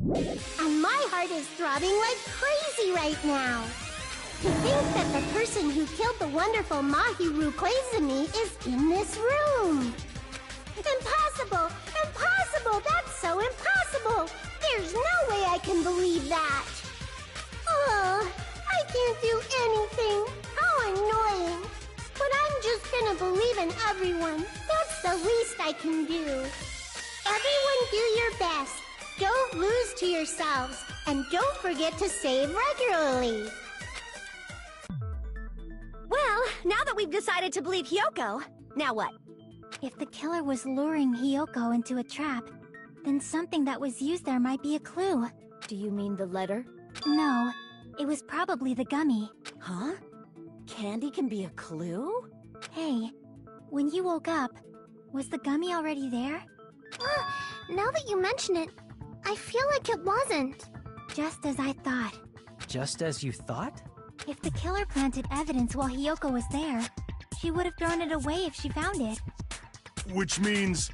And my heart is throbbing like crazy right now. To think that the person who killed the wonderful Mahiru Koizumi is in this room. Impossible! Impossible! That's so impossible! There's no way I can believe that! Oh, I can't do anything! How annoying! But I'm just gonna believe in everyone. That's the least I can do. Everyone do your best. Don't lose to yourselves. And don't forget to save regularly. Well, now that we've decided to believe Hyoko, now what? If the killer was luring Hyoko into a trap, then something that was used there might be a clue. Do you mean the letter? No, it was probably the gummy. Huh? Candy can be a clue? Hey, when you woke up, was the gummy already there? Now that you mention it, I feel like it wasn't. Just as I thought. Just as you thought? If the killer planted evidence while Hyoko was there, she would have thrown it away if she found it. Which means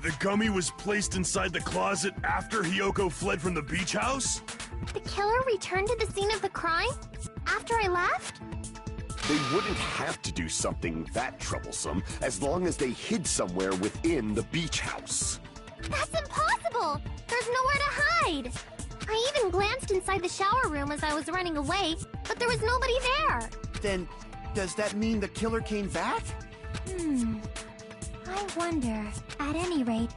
the gummy was placed inside the closet after Hyoko fled from the beach house? The killer returned to the scene of the crime? After I left? They wouldn't have to do something that troublesome as long as they hid somewhere within the beach house. That's impossible! There's nowhere to hide! I even glanced inside the shower room as I was running away, but there was nobody there! Then, does that mean the killer came back? I wonder. At any rate,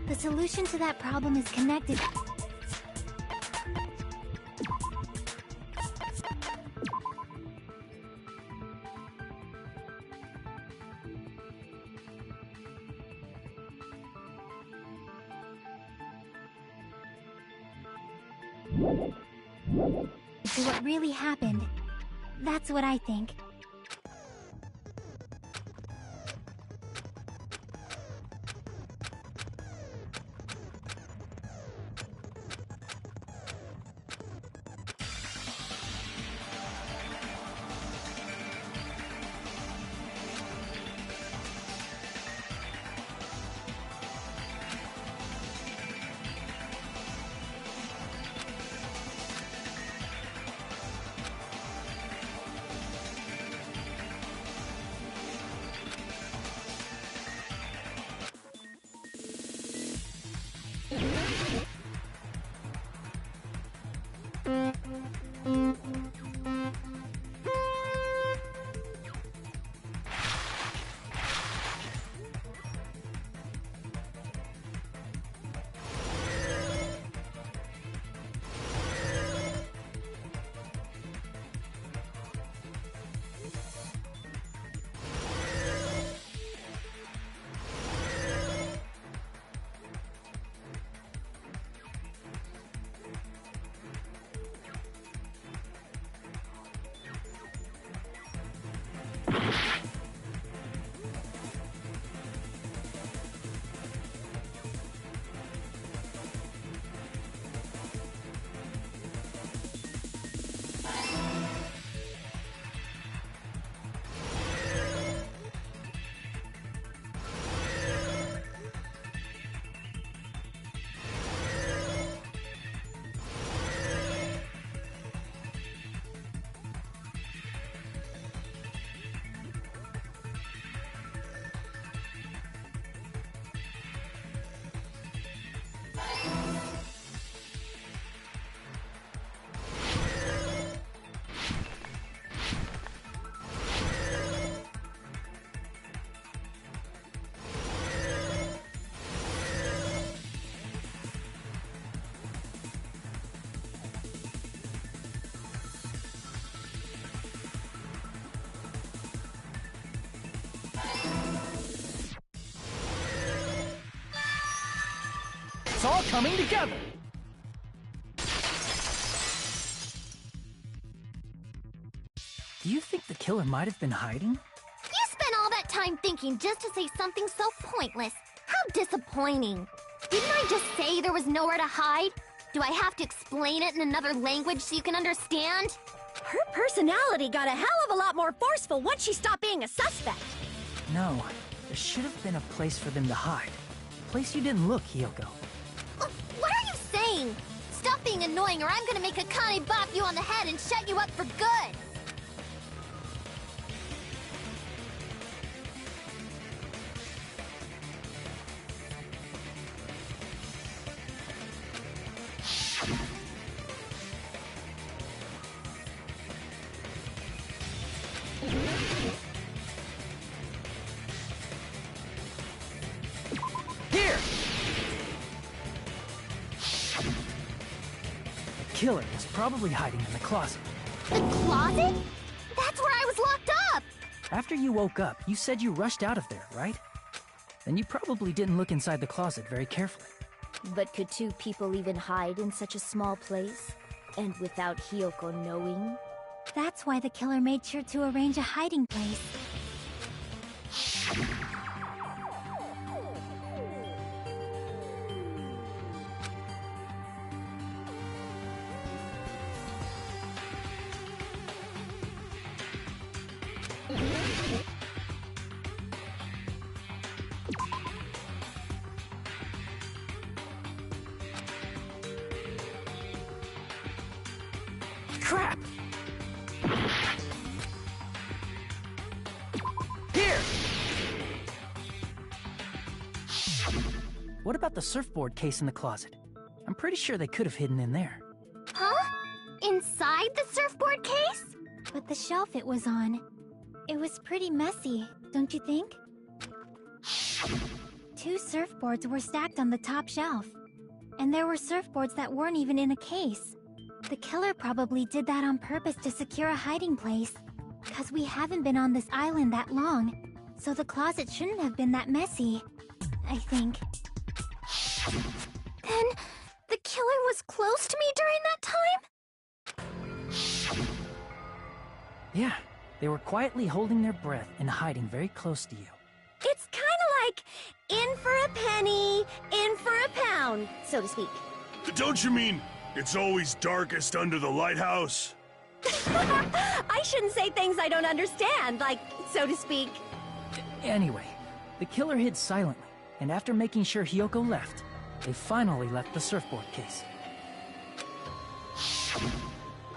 the solution to that problem is connected. To what really happened. That's what I think. It's all coming together! Do you think the killer might have been hiding? You spent all that time thinking just to say something so pointless. How disappointing. Didn't I just say there was nowhere to hide? Do I have to explain it in another language so you can understand? Her personality got a hell of a lot more forceful once she stopped being a suspect. No, there should have been a place for them to hide. A place you didn't look, Hyoko. What are you saying? Stop stop being annoying or I'm gonna make Akane bop you on the head and shut you up for good! Here! The killer was probably hiding in the closet. The closet? That's where I was locked up! After you woke up, you said you rushed out of there, right? Then you probably didn't look inside the closet very carefully. But could two people even hide in such a small place? And without Hiyoko knowing? That's why the killer made sure to arrange a hiding place. Crap! Here! What about the surfboard case in the closet? I'm pretty sure they could have hidden in there. Huh? Inside the surfboard case? But the shelf it was on, it was pretty messy, don't you think? Two surfboards were stacked on the top shelf. And there were surfboards that weren't even in a case. The killer probably did that on purpose to secure a hiding place. 'Cause we haven't been on this island that long, so the closet shouldn't have been that messy, I think. Then, the killer was close to me during that time? Yeah, they were quietly holding their breath and hiding very close to you. It's kinda like in for a penny, in for a pound, so to speak. Don't you mean it's always darkest under the lighthouse? I shouldn't say things I don't understand, like, so to speak. Anyway, the killer hid silently, and after making sure Hiyoko left, they finally left the surfboard case.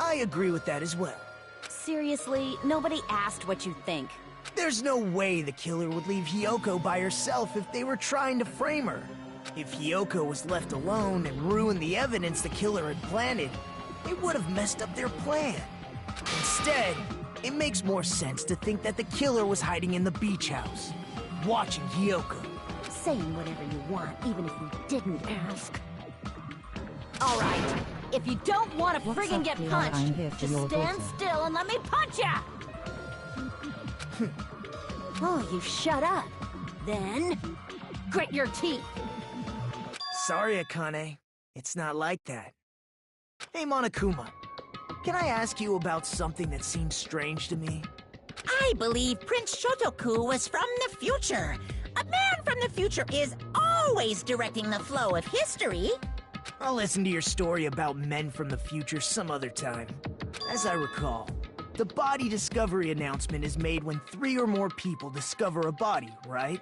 I agree with that as well. Seriously, nobody asked what you think. There's no way the killer would leave Hiyoko by herself if they were trying to frame her. If Hiyoko was left alone and ruined the evidence the killer had planted, it would have messed up their plan. Instead, it makes more sense to think that the killer was hiding in the beach house, watching Hiyoko. Saying whatever you want, even if you didn't ask. Alright, if you don't want to friggin' get punched, just stand still and let me punch ya! Oh, you shut up. Then, grit your teeth. Sorry, Akane. It's not like that. Hey, Monokuma. Can I ask you about something that seems strange to me? I believe Prince Shotoku was from the future. A man from the future is always directing the flow of history. I'll listen to your story about men from the future some other time. As I recall, the body discovery announcement is made when 3 or more people discover a body, right?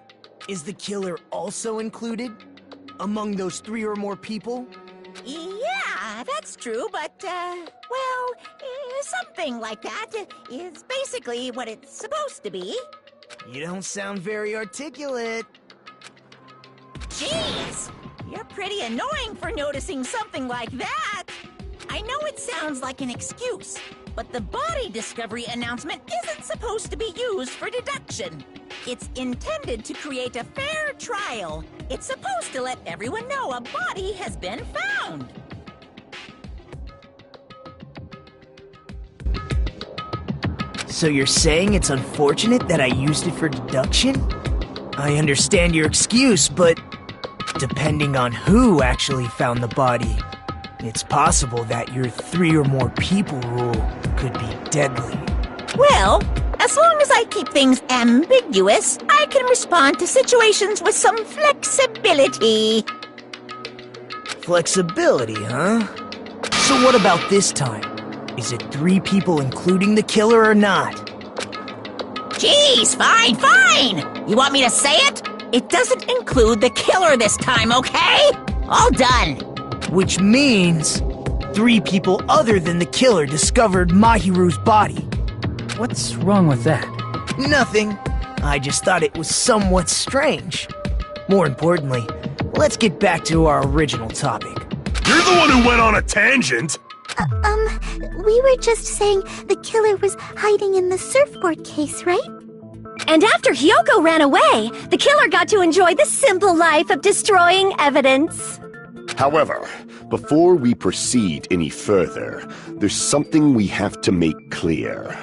Is the killer also included among those 3 or more people? Yeah, that's true, but, well, something like that is basically what it's supposed to be. You don't sound very articulate. Jeez, you're pretty annoying for noticing something like that. I know it sounds like an excuse, but the body discovery announcement isn't supposed to be used for deduction. It's intended to create a fair trial. It's supposed to let everyone know a body has been found. So you're saying it's unfortunate that I used it for deduction? I understand your excuse, but depending on who actually found the body, it's possible that your 3 or more people rule could be deadly. Well, as long as I keep things ambiguous, I can respond to situations with some flexibility. Flexibility, huh? So what about this time? Is it 3 people including the killer or not? Jeez, fine! You want me to say it? It doesn't include the killer this time, okay? All done. Which means 3 people other than the killer discovered Mahiru's body. What's wrong with that? Nothing. I just thought it was somewhat strange. More importantly, let's get back to our original topic. You're the one who went on a tangent! We were just saying the killer was hiding in the surfboard case, right? And after Hyoko ran away, the killer got to enjoy the simple life of destroying evidence. However, before we proceed any further, there's something we have to make clear.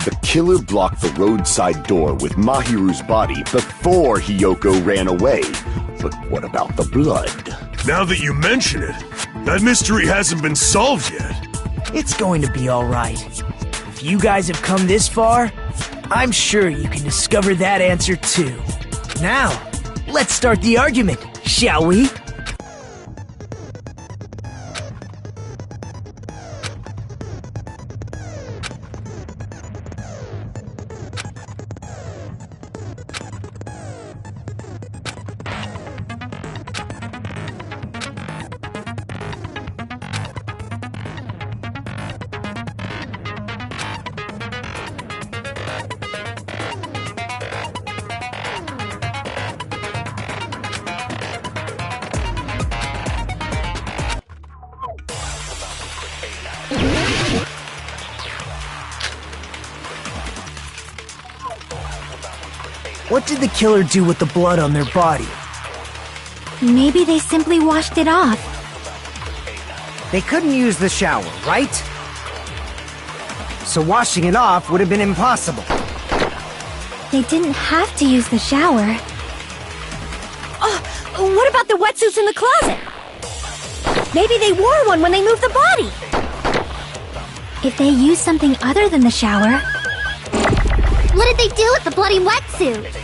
The killer blocked the roadside door with Mahiru's body before Hyoko ran away. But what about the blood? Now that you mention it, that mystery hasn't been solved yet. It's going to be alright. If you guys have come this far, I'm sure you can discover that answer too. Now, let's start the argument, shall we? What did the killer do with the blood on their body? Maybe they simply washed it off. They couldn't use the shower, right? So washing it off would have been impossible. They didn't have to use the shower. Oh, what about the wetsuits in the closet? Maybe they wore one when they moved the body. If they used something other than the shower... What did they do with the bloody wetsuit?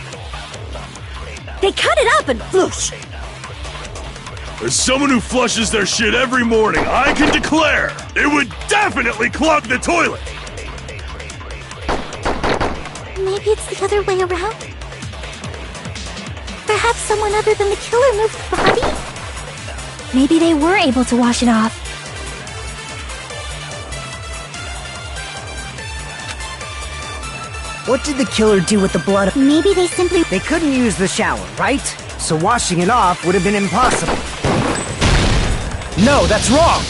They cut it up and whoosh. As someone who flushes their shit every morning, I can declare it would definitely clog the toilet! Maybe it's the other way around? Perhaps someone other than the killer moved the body? Maybe they were able to wash it off. What did the killer do with the blood? Maybe they simply... They couldn't use the shower, right? So washing it off would have been impossible. No, that's wrong!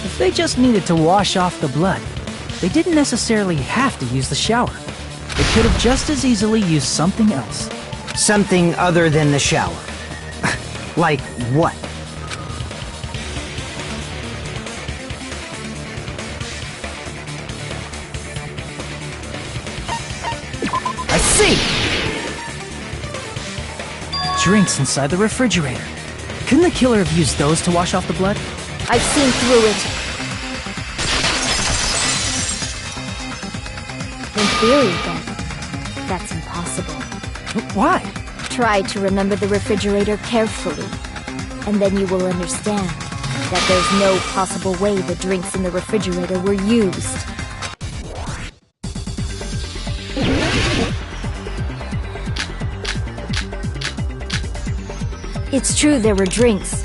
If they just needed to wash off the blood, they didn't necessarily have to use the shower. They could have just as easily used something else. Something other than the shower. Like what? I see! Drinks inside the refrigerator. Couldn't the killer have used those to wash off the blood? I've seen through it. In theory, then, that's impossible. Why? Try to remember the refrigerator carefully, and then you will understand that there's no possible way the drinks in the refrigerator were used. It's true there were drinks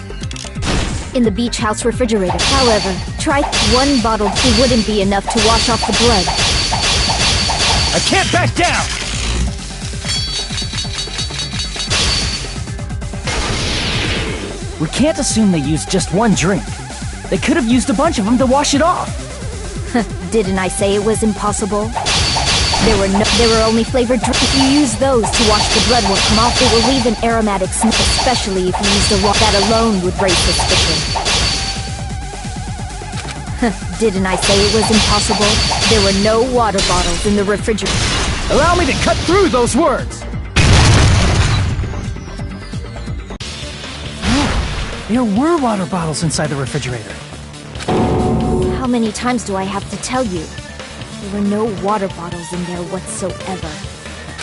in the beach house refrigerator. However, try one bottle. It wouldn't be enough to wash off the blood. I can't back down! We can't assume they used just one drink. They could have used a bunch of them to wash it off. Didn't I say it was impossible? There were only flavored drinks. If you use those to wash the blood will come off, it will leave an aromatic smell, especially if you use the water. That alone would raise suspicion. Didn't I say it was impossible? There were no water bottles in the refrigerator. Allow me to cut through those words! Oh, there were water bottles inside the refrigerator. How many times do I have to tell you? There were no water bottles in there whatsoever.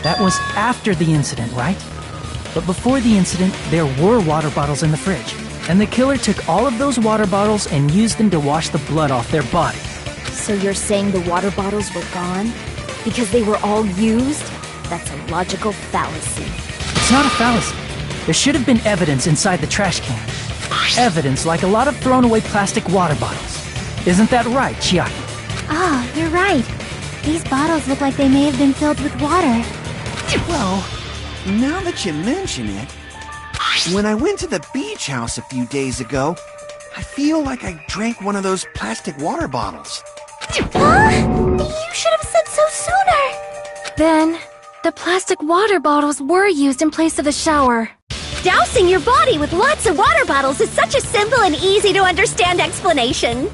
That was after the incident, right? But before the incident, there were water bottles in the fridge. And the killer took all of those water bottles and used them to wash the blood off their body. So you're saying the water bottles were gone? Because they were all used? That's a logical fallacy. It's not a fallacy. There should have been evidence inside the trash can. Evidence like a lot of thrown away plastic water bottles. Isn't that right, Chiaki? Oh, you're right. These bottles look like they may have been filled with water. Well, now that you mention it, when I went to the beach house a few days ago, I feel like I drank one of those plastic water bottles. Huh? You should have said so sooner! Then, the plastic water bottles were used in place of the shower. Dousing your body with lots of water bottles is such a simple and easy to understand explanation.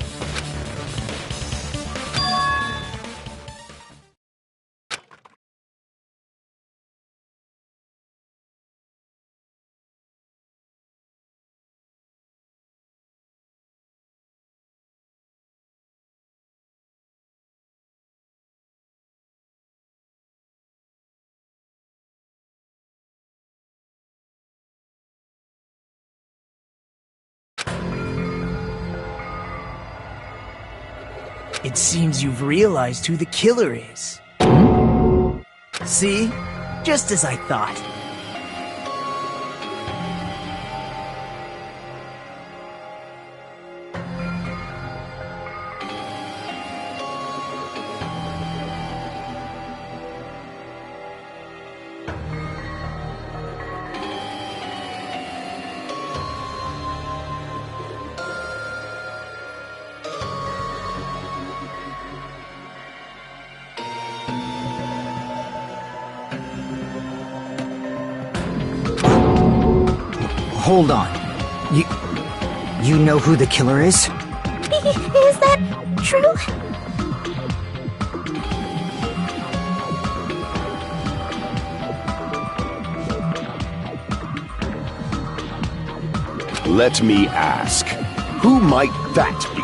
It seems you've realized who the killer is. See? Just as I thought. Hold on. You know who the killer is? Is that true? Let me ask, who might that be?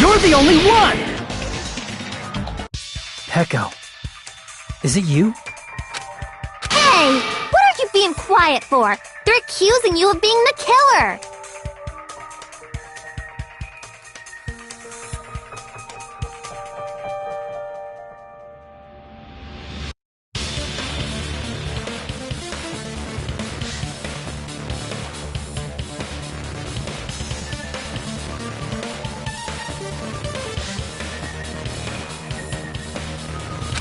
You're the only one! Peko. Is it you? Hey! What are you being quiet for? They're accusing you of being the killer!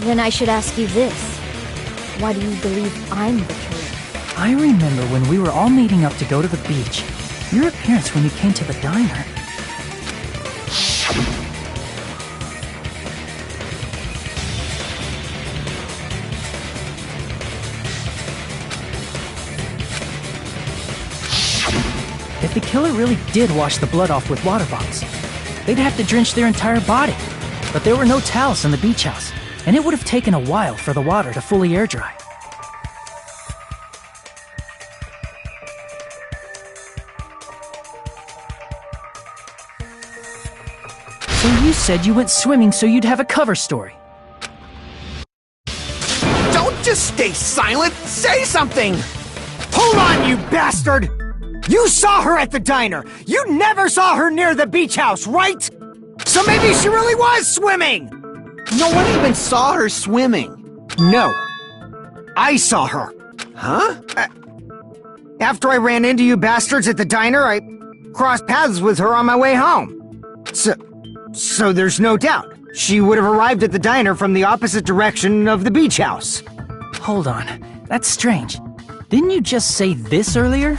Then I should ask you this. Why do you believe I'm the killer? I remember when we were all meeting up to go to the beach. Your appearance when you came to the diner. If the killer really did wash the blood off with water bottles, they'd have to drench their entire body. But there were no towels in the beach house, and it would have taken a while for the water to fully air dry. So you said you went swimming so you'd have a cover story. Don't just stay silent! Say something! Hold on, you bastard! You saw her at the diner! You never saw her near the beach house, right? So maybe she really was swimming! No one even saw her swimming. No. I saw her. Huh? After I ran into you bastards at the diner, I crossed paths with her on my way home. So there's no doubt. She would have arrived at the diner from the opposite direction of the beach house. Hold on. That's strange. Didn't you just say this earlier?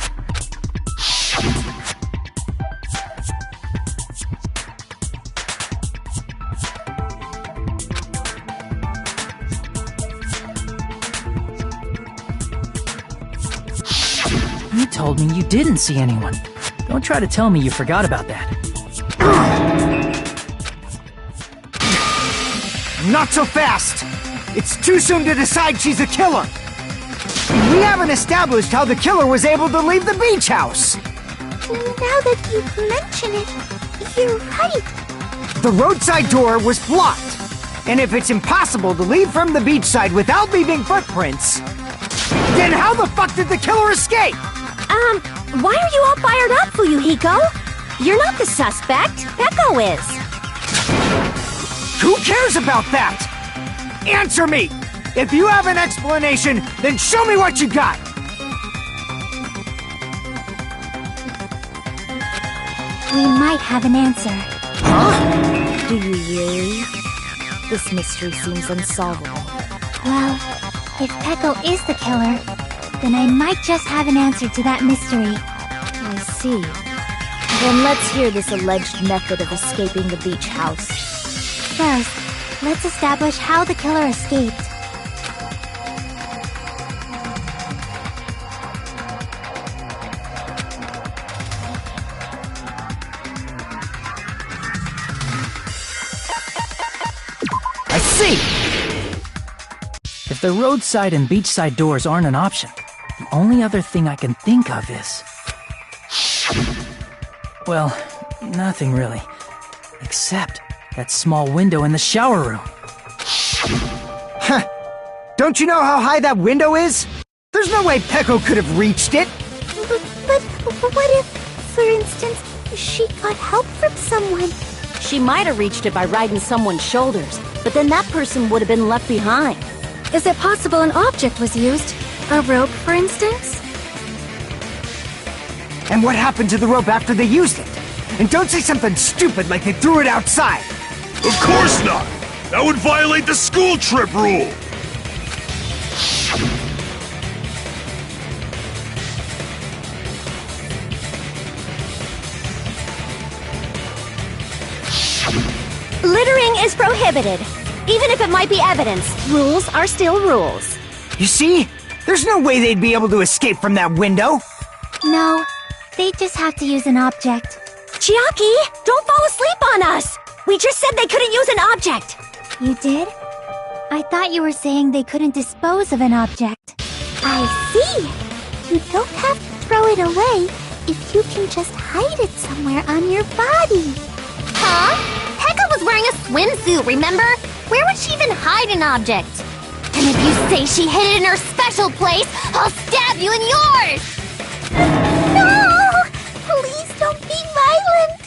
told me you didn't see anyone. Don't try to tell me you forgot about that. Not so fast! It's too soon to decide she's a killer! We haven't established how the killer was able to leave the beach house! Now that you mention it, you're right. The roadside door was blocked! And if it's impossible to leave from the beachside without leaving footprints, then how the fuck did the killer escape? Why are you all fired up, Fuyuhiko? You're not the suspect. Peko is. Who cares about that? Answer me! If you have an explanation, then show me what you got! We might have an answer. Huh? Do you really? This mystery seems unsolvable. Well, if Peko is the killer, then I might just have an answer to that mystery. I see. Then let's hear this alleged method of escaping the beach house. First, let's establish how the killer escaped. I see! If the roadside and beachside doors aren't an option, the only other thing I can think of is... well, nothing really. Except that small window in the shower room. Huh. Don't you know how high that window is? There's no way Peko could have reached it! But what if, for instance, she got help from someone? She might have reached it by riding someone's shoulders, but then that person would have been left behind. Is it possible an object was used? A rope, for instance? And what happened to the rope after they used it? And don't say something stupid like they threw it outside! Of course not! That would violate the school trip rule! Littering is prohibited. Even if it might be evidence, rules are still rules. You see? There's no way they'd be able to escape from that window! No, they just have to use an object. Chiaki, don't fall asleep on us! We just said they couldn't use an object! You did? I thought you were saying they couldn't dispose of an object. I see! You don't have to throw it away if you can just hide it somewhere on your body. Huh? Pekka was wearing a swimsuit, remember? Where would she even hide an object? And if you say she hid it in her special place, I'll stab you in yours! No! Please don't be violent!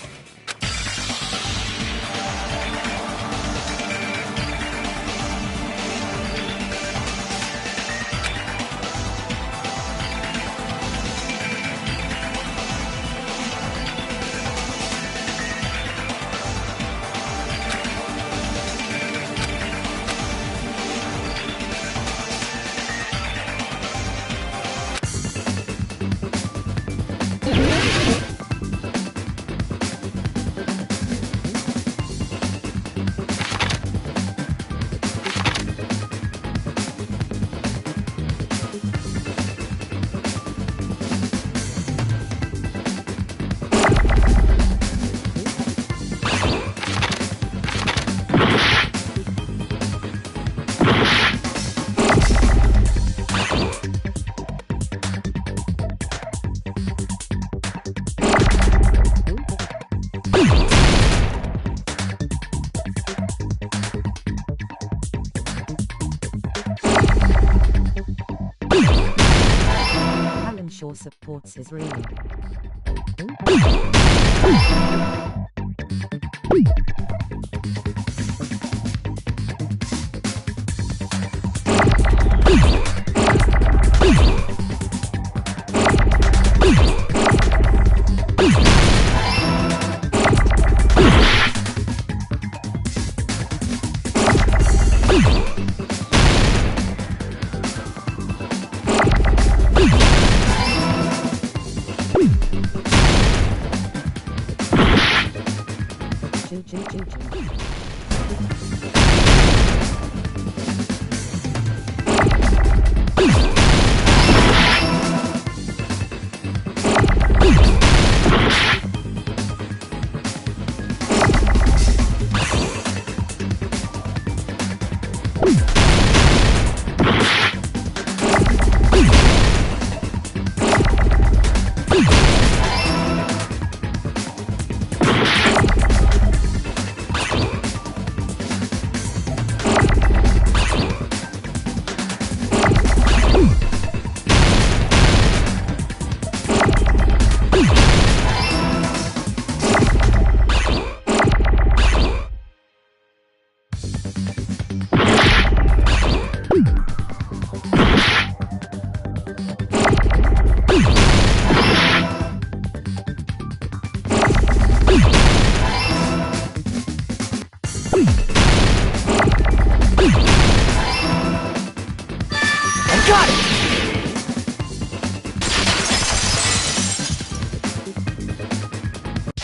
Supports his reading.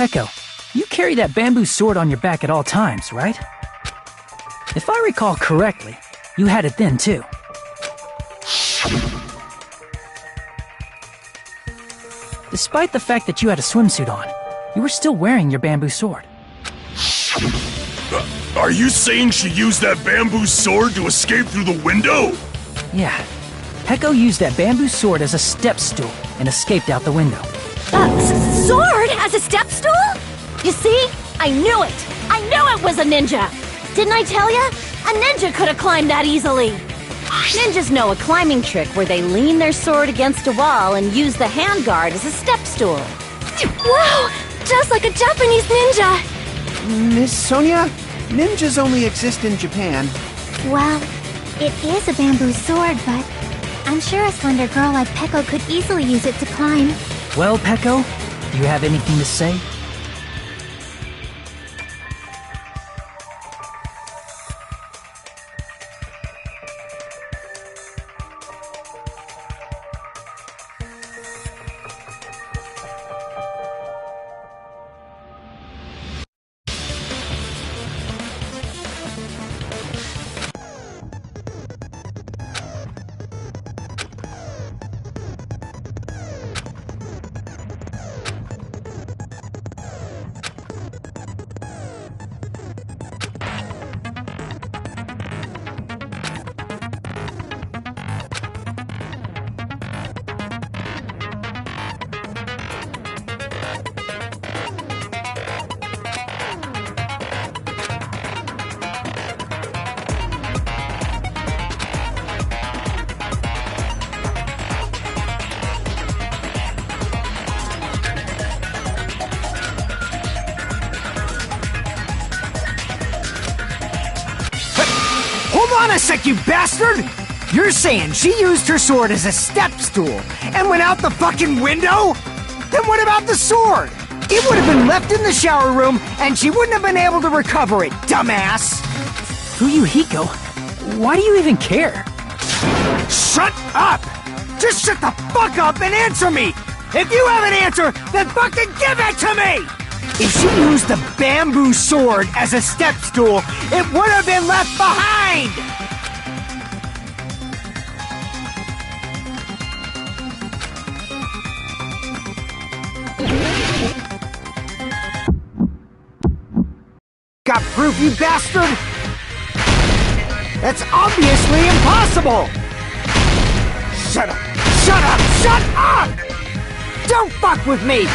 Peko, you carry that bamboo sword on your back at all times, right? If I recall correctly, you had it then too. Despite the fact that you had a swimsuit on, you were still wearing your bamboo sword. Are you saying she used that bamboo sword to escape through the window? Yeah. Peko used that bamboo sword as a step stool and escaped out the window. Sword as a step stool? You see? I knew it! I knew it was a ninja! Didn't I tell ya? A ninja could have climbed that easily! Ninjas know a climbing trick where they lean their sword against a wall and use the handguard as a step stool. Wow! Just like a Japanese ninja! Miss Sonia, ninjas only exist in Japan. Well, it is a bamboo sword, but I'm sure a slender girl like Peko could easily use it to climb. Well, Peko, do you have anything to say? Hold on a sec, you bastard! You're saying she used her sword as a step stool and went out the fucking window? Then what about the sword? It would have been left in the shower room and she wouldn't have been able to recover it, dumbass! Fuyuhiko, why do you even care? Shut up! Just shut the fuck up and answer me! If you have an answer, then fucking give it to me! If she used the bamboo sword as a step stool, it would have been left behind! Got proof, you bastard? That's obviously impossible! Shut up! Shut up! Shut up! Don't fuck with me!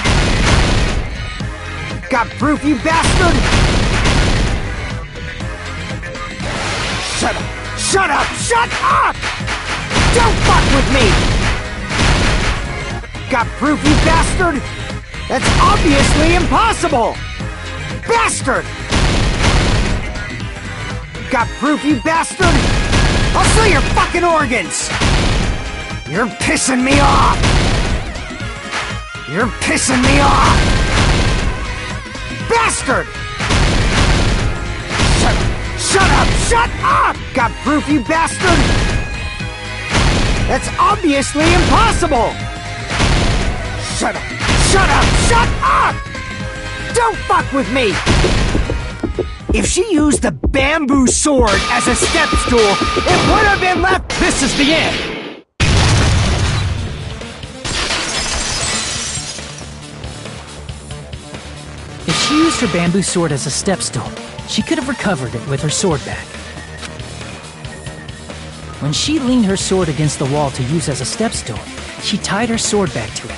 Got proof, you bastard? Shut up! Shut up! Shut up! Don't fuck with me! Got proof, you bastard? That's obviously impossible! Bastard! Got proof, you bastard? I'll sell your fucking organs! You're pissing me off! You're pissing me off! Bastard! Shut up! Shut up! Shut up! Got proof, you bastard? That's obviously impossible! Shut up! Shut up! Shut up! Don't fuck with me! If she used the bamboo sword as a step stool, it would have been left. This is the end! If she used her bamboo sword as a step stool, she could have recovered it with her sword back. When she leaned her sword against the wall to use as a step stool, she tied her sword back to it.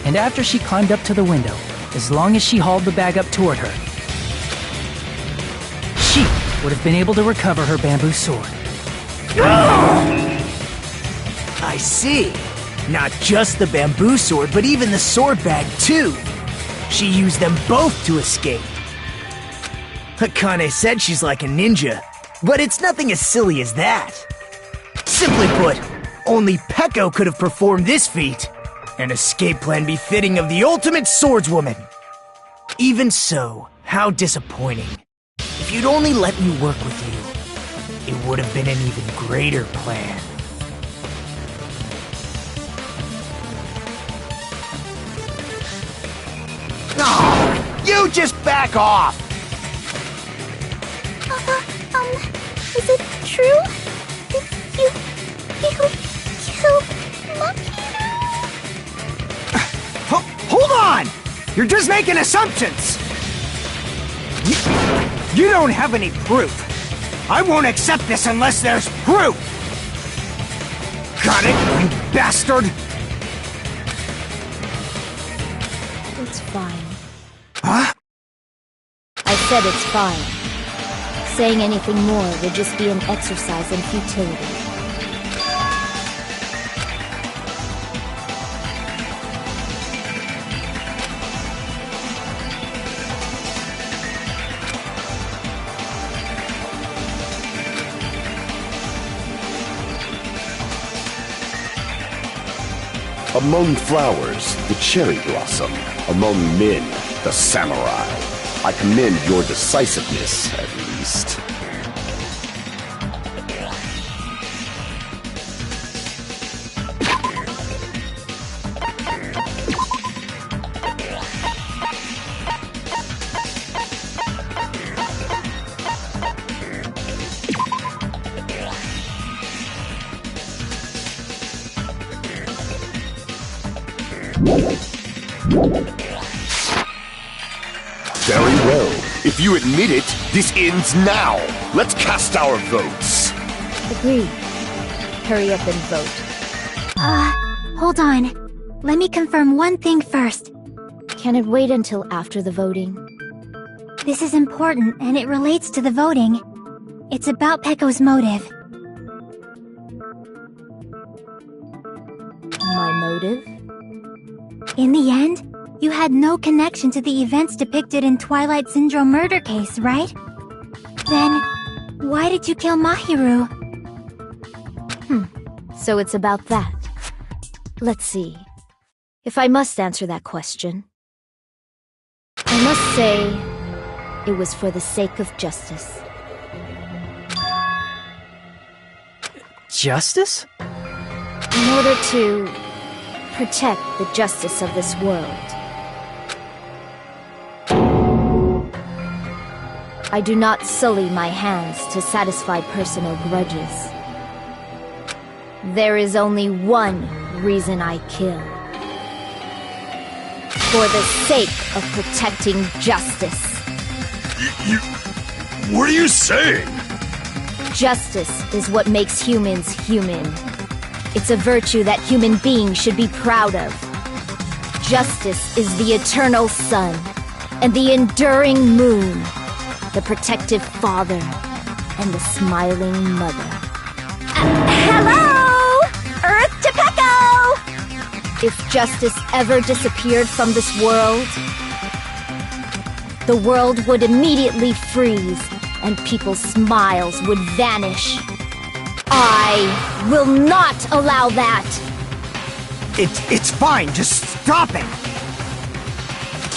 And after she climbed up to the window, as long as she hauled the bag up toward her, she would have been able to recover her bamboo sword. I see. Not just the bamboo sword, but even the sword bag, too. She used them both to escape. Akane said she's like a ninja, but it's nothing as silly as that. Simply put, only Peko could have performed this feat. An escape plan befitting of the ultimate swordswoman. Even so, how disappointing. If you'd only let me work with you, it would have been an even greater plan. you just back off? Is it true? You killed Mahiru? Hold on! You're just making assumptions! You don't have any proof. I won't accept this unless there's proof! Got it, you bastard? It's fine. Huh? I said it's fine. Saying anything more would just be an exercise in futility. Among flowers, the cherry blossom. Among men, the samurai. I commend your decisiveness, at least. Very well. If you admit it, this ends now. Let's cast our votes. Agreed. Hurry up and vote. Hold on. Let me confirm one thing first. Can it wait until after the voting? This is important, and it relates to the voting. It's about Pecco's motive. My motive? In the end, you had no connection to the events depicted in Twilight Syndrome murder case, right? Then, why did you kill Mahiru? So it's about that. Let's see. If I must answer that question, I must say it was for the sake of justice. Justice? In order to protect the justice of this world. I do not sully my hands to satisfy personal grudges. There is only one reason I kill. For the sake of protecting justice. What are you saying? Justice is what makes humans human. It's a virtue that human beings should be proud of. Justice is the eternal sun and the enduring moon, the protective father and the smiling mother. Hello! Earth to Pecco! If justice ever disappeared from this world, the world would immediately freeze and people's smiles would vanish. I will not allow that! It's fine, just stop it!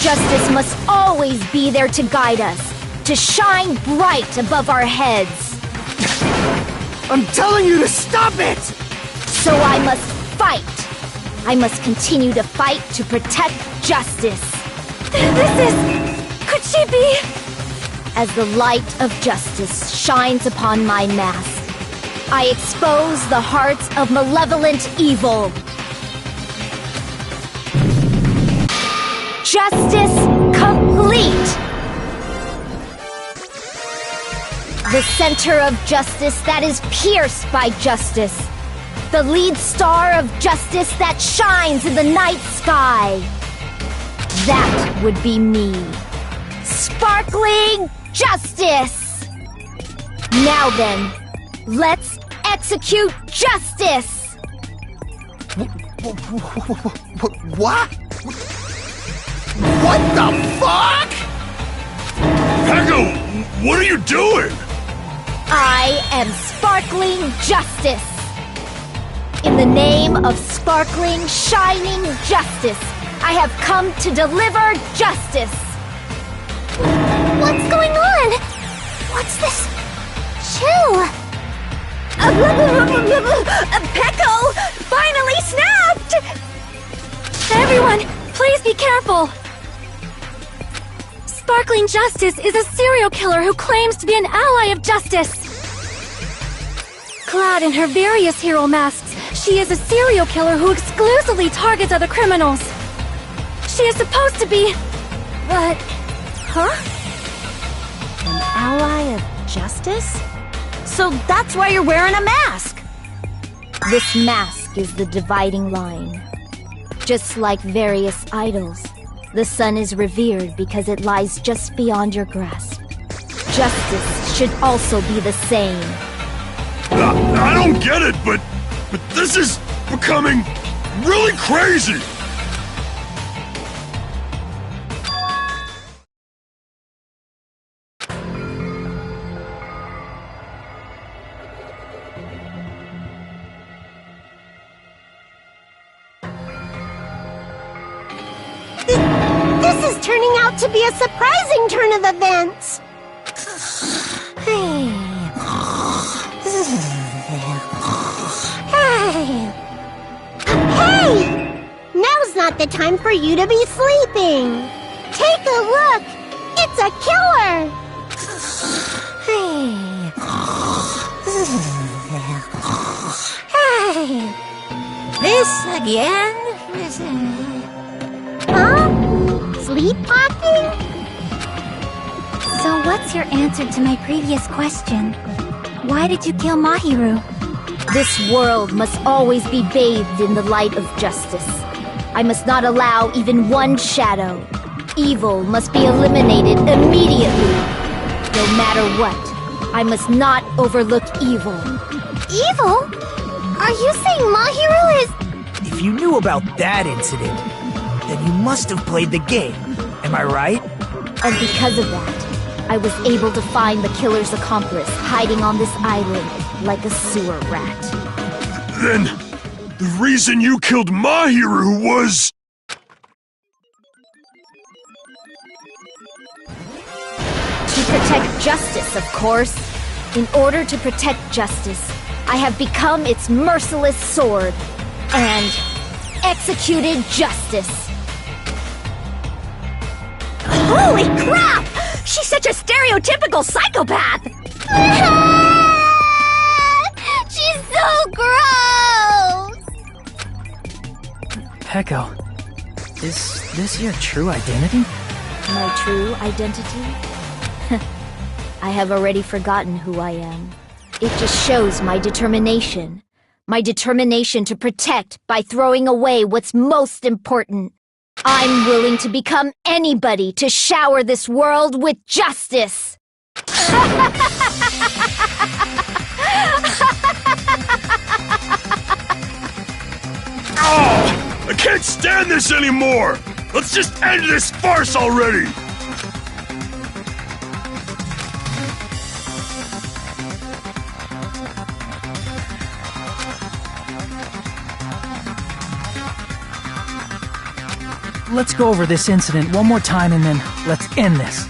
Justice must always be there to guide us, to shine bright above our heads. I'm telling you to stop it! So I must fight! I must continue to fight to protect justice. Could she be? As the light of justice shines upon my mask, I expose the hearts of malevolent evil. Justice complete! The center of justice that is pierced by justice. The lead star of justice that shines in the night sky. That would be me. Sparkling justice! Now then, let's execute justice! What? What the fuck? Pecco, what are you doing? I am sparkling justice! In the name of sparkling, shining justice, I have come to deliver justice! What's going on? What's this chill? Pecco finally snapped! Sparkling Justice is a serial killer who claims to be an ally of justice. Clad in her various hero masks, she is a serial killer who exclusively targets other criminals. She is supposed to be... but... huh? An ally of justice? So that's why you're wearing a mask! This mask is the dividing line. Just like various idols, the sun is revered because it lies just beyond your grasp. Justice should also be the same. I don't get it, but this is becoming really crazy! This is turning out to be a surprising turn of events. Hey. Now's not the time for you to be sleeping. Take a look. It's a killer. This again? Huh? Sleepwalking? So what's your answer to my previous question? Why did you kill Mahiru? This world must always be bathed in the light of justice. I must not allow even one shadow. Evil must be eliminated immediately. No matter what, I must not overlook evil. Evil? Are you saying Mahiru is... If you knew about that incident, then you must have played the game. Am I right? And because of that, I was able to find the killer's accomplice hiding on this island like a sewer rat. Then, the reason you killed Mahiru was... To protect justice, of course. In order to protect justice, I have become its merciless sword and executed justice. Holy crap! She's such a stereotypical psychopath! She's so gross! Peko, is this your true identity? My true identity? I have already forgotten who I am. It just shows my determination. My determination to protect by throwing away what's most important. I'm willing to become anybody to shower this world with justice! Oh! I can't stand this anymore! Let's just end this farce already! Let's go over this incident one more time and then let's end this.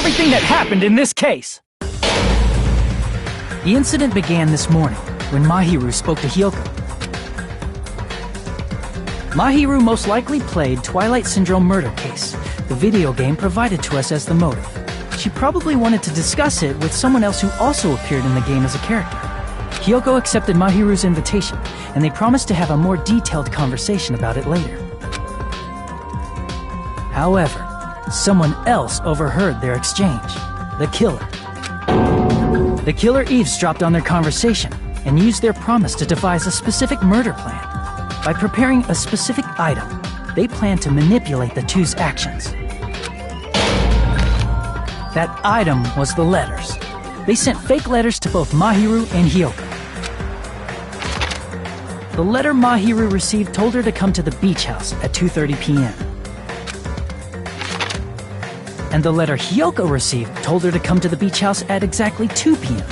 everything that happened in this case. The incident began this morning when Mahiru spoke to Hyoko. Mahiru most likely played Twilight Syndrome Murder Case, the video game provided to us as the motive. She probably wanted to discuss it with someone else who also appeared in the game as a character. Hyoko accepted Mahiru's invitation, and they promised to have a more detailed conversation about it later. However, someone else overheard their exchange. The killer. The killer eavesdropped on their conversation and used their promise to devise a specific murder plan. By preparing a specific item, they planned to manipulate the two's actions. That item was the letters. They sent fake letters to both Mahiru and Hyoko. The letter Mahiru received told her to come to the beach house at 2:30 p.m. And the letter Hyoko received told her to come to the beach house at exactly 2 p.m.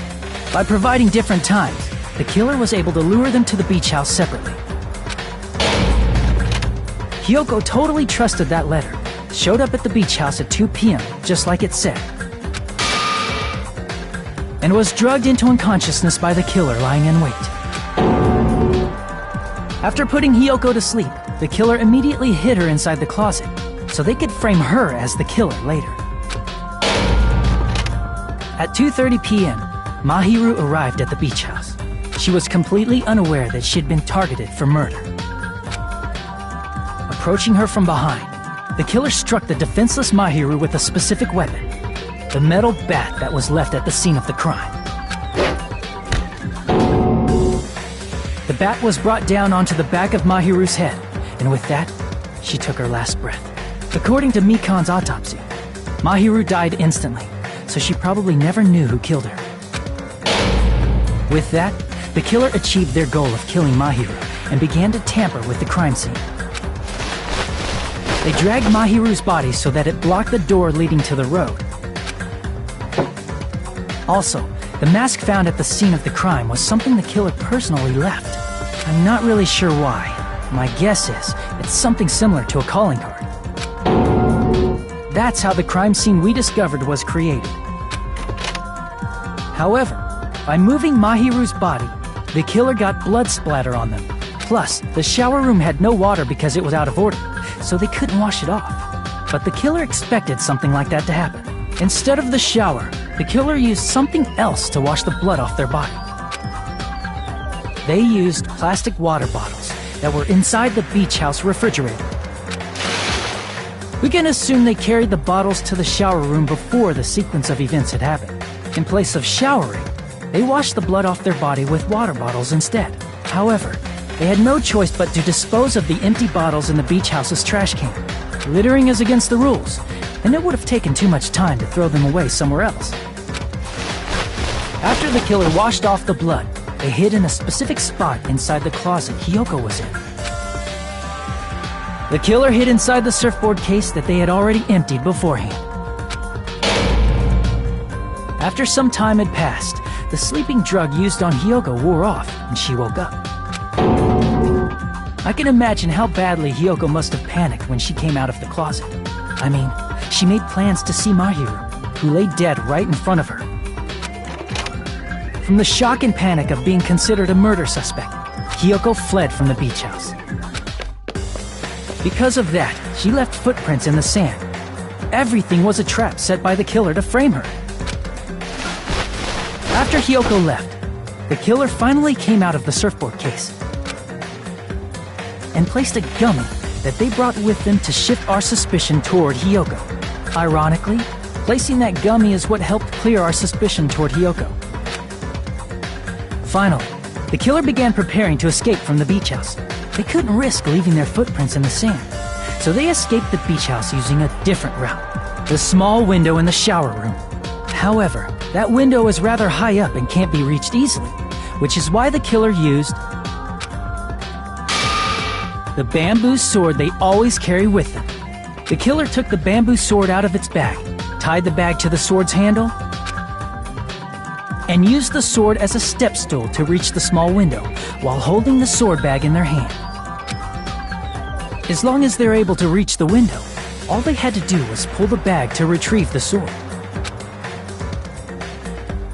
By providing different times, the killer was able to lure them to the beach house separately. Hyoko totally trusted that letter, showed up at the beach house at 2 p.m., just like it said, and was drugged into unconsciousness by the killer lying in wait. After putting Hyoko to sleep, the killer immediately hid her inside the closet, so they could frame her as the killer later. At 2:30 p.m., Mahiru arrived at the beach house. She was completely unaware that she'd been targeted for murder. Approaching her from behind, the killer struck the defenseless Mahiru with a specific weapon, the metal bat that was left at the scene of the crime. The bat was brought down onto the back of Mahiru's head, and with that, she took her last breath. According to Mikan's autopsy, Mahiru died instantly, so she probably never knew who killed her. With that, the killer achieved their goal of killing Mahiru and began to tamper with the crime scene. They dragged Mahiru's body so that it blocked the door leading to the road. Also, the mask found at the scene of the crime was something the killer personally left. I'm not really sure why. My guess is it's something similar to a calling card. That's how the crime scene we discovered was created. However, by moving Mahiru's body, the killer got blood splatter on them. Plus, the shower room had no water because it was out of order, so they couldn't wash it off. But the killer expected something like that to happen. Instead of the shower, the killer used something else to wash the blood off their body. They used plastic water bottles that were inside the beach house refrigerator. We can assume they carried the bottles to the shower room before the sequence of events had happened. In place of showering, they washed the blood off their body with water bottles instead. However, they had no choice but to dispose of the empty bottles in the beach house's trash can. Littering is against the rules, and it would have taken too much time to throw them away somewhere else. After the killer washed off the blood, they hid in a specific spot inside the closet Hyoko was in. The killer hid inside the surfboard case that they had already emptied beforehand. After some time had passed, the sleeping drug used on Hyoko wore off, and she woke up. I can imagine how badly Hyoko must have panicked when she came out of the closet. I mean, she made plans to see Mahiru, who lay dead right in front of her. From the shock and panic of being considered a murder suspect, Hyoko fled from the beach house. Because of that, she left footprints in the sand. Everything was a trap set by the killer to frame her. After Hyoko left, the killer finally came out of the surfboard case and placed a gummy that they brought with them to shift our suspicion toward Hyoko. Ironically, placing that gummy is what helped clear our suspicion toward Hyoko. Finally, the killer began preparing to escape from the beach house. They couldn't risk leaving their footprints in the sand, so they escaped the beach house using a different route, the small window in the shower room. However, that window is rather high up and can't be reached easily, which is why the killer used the bamboo sword they always carry with them. The killer took the bamboo sword out of its bag, tied the bag to the sword's handle, and used the sword as a step stool to reach the small window while holding the sword bag in their hand. As long as they're able to reach the window, all they had to do was pull the bag to retrieve the sword.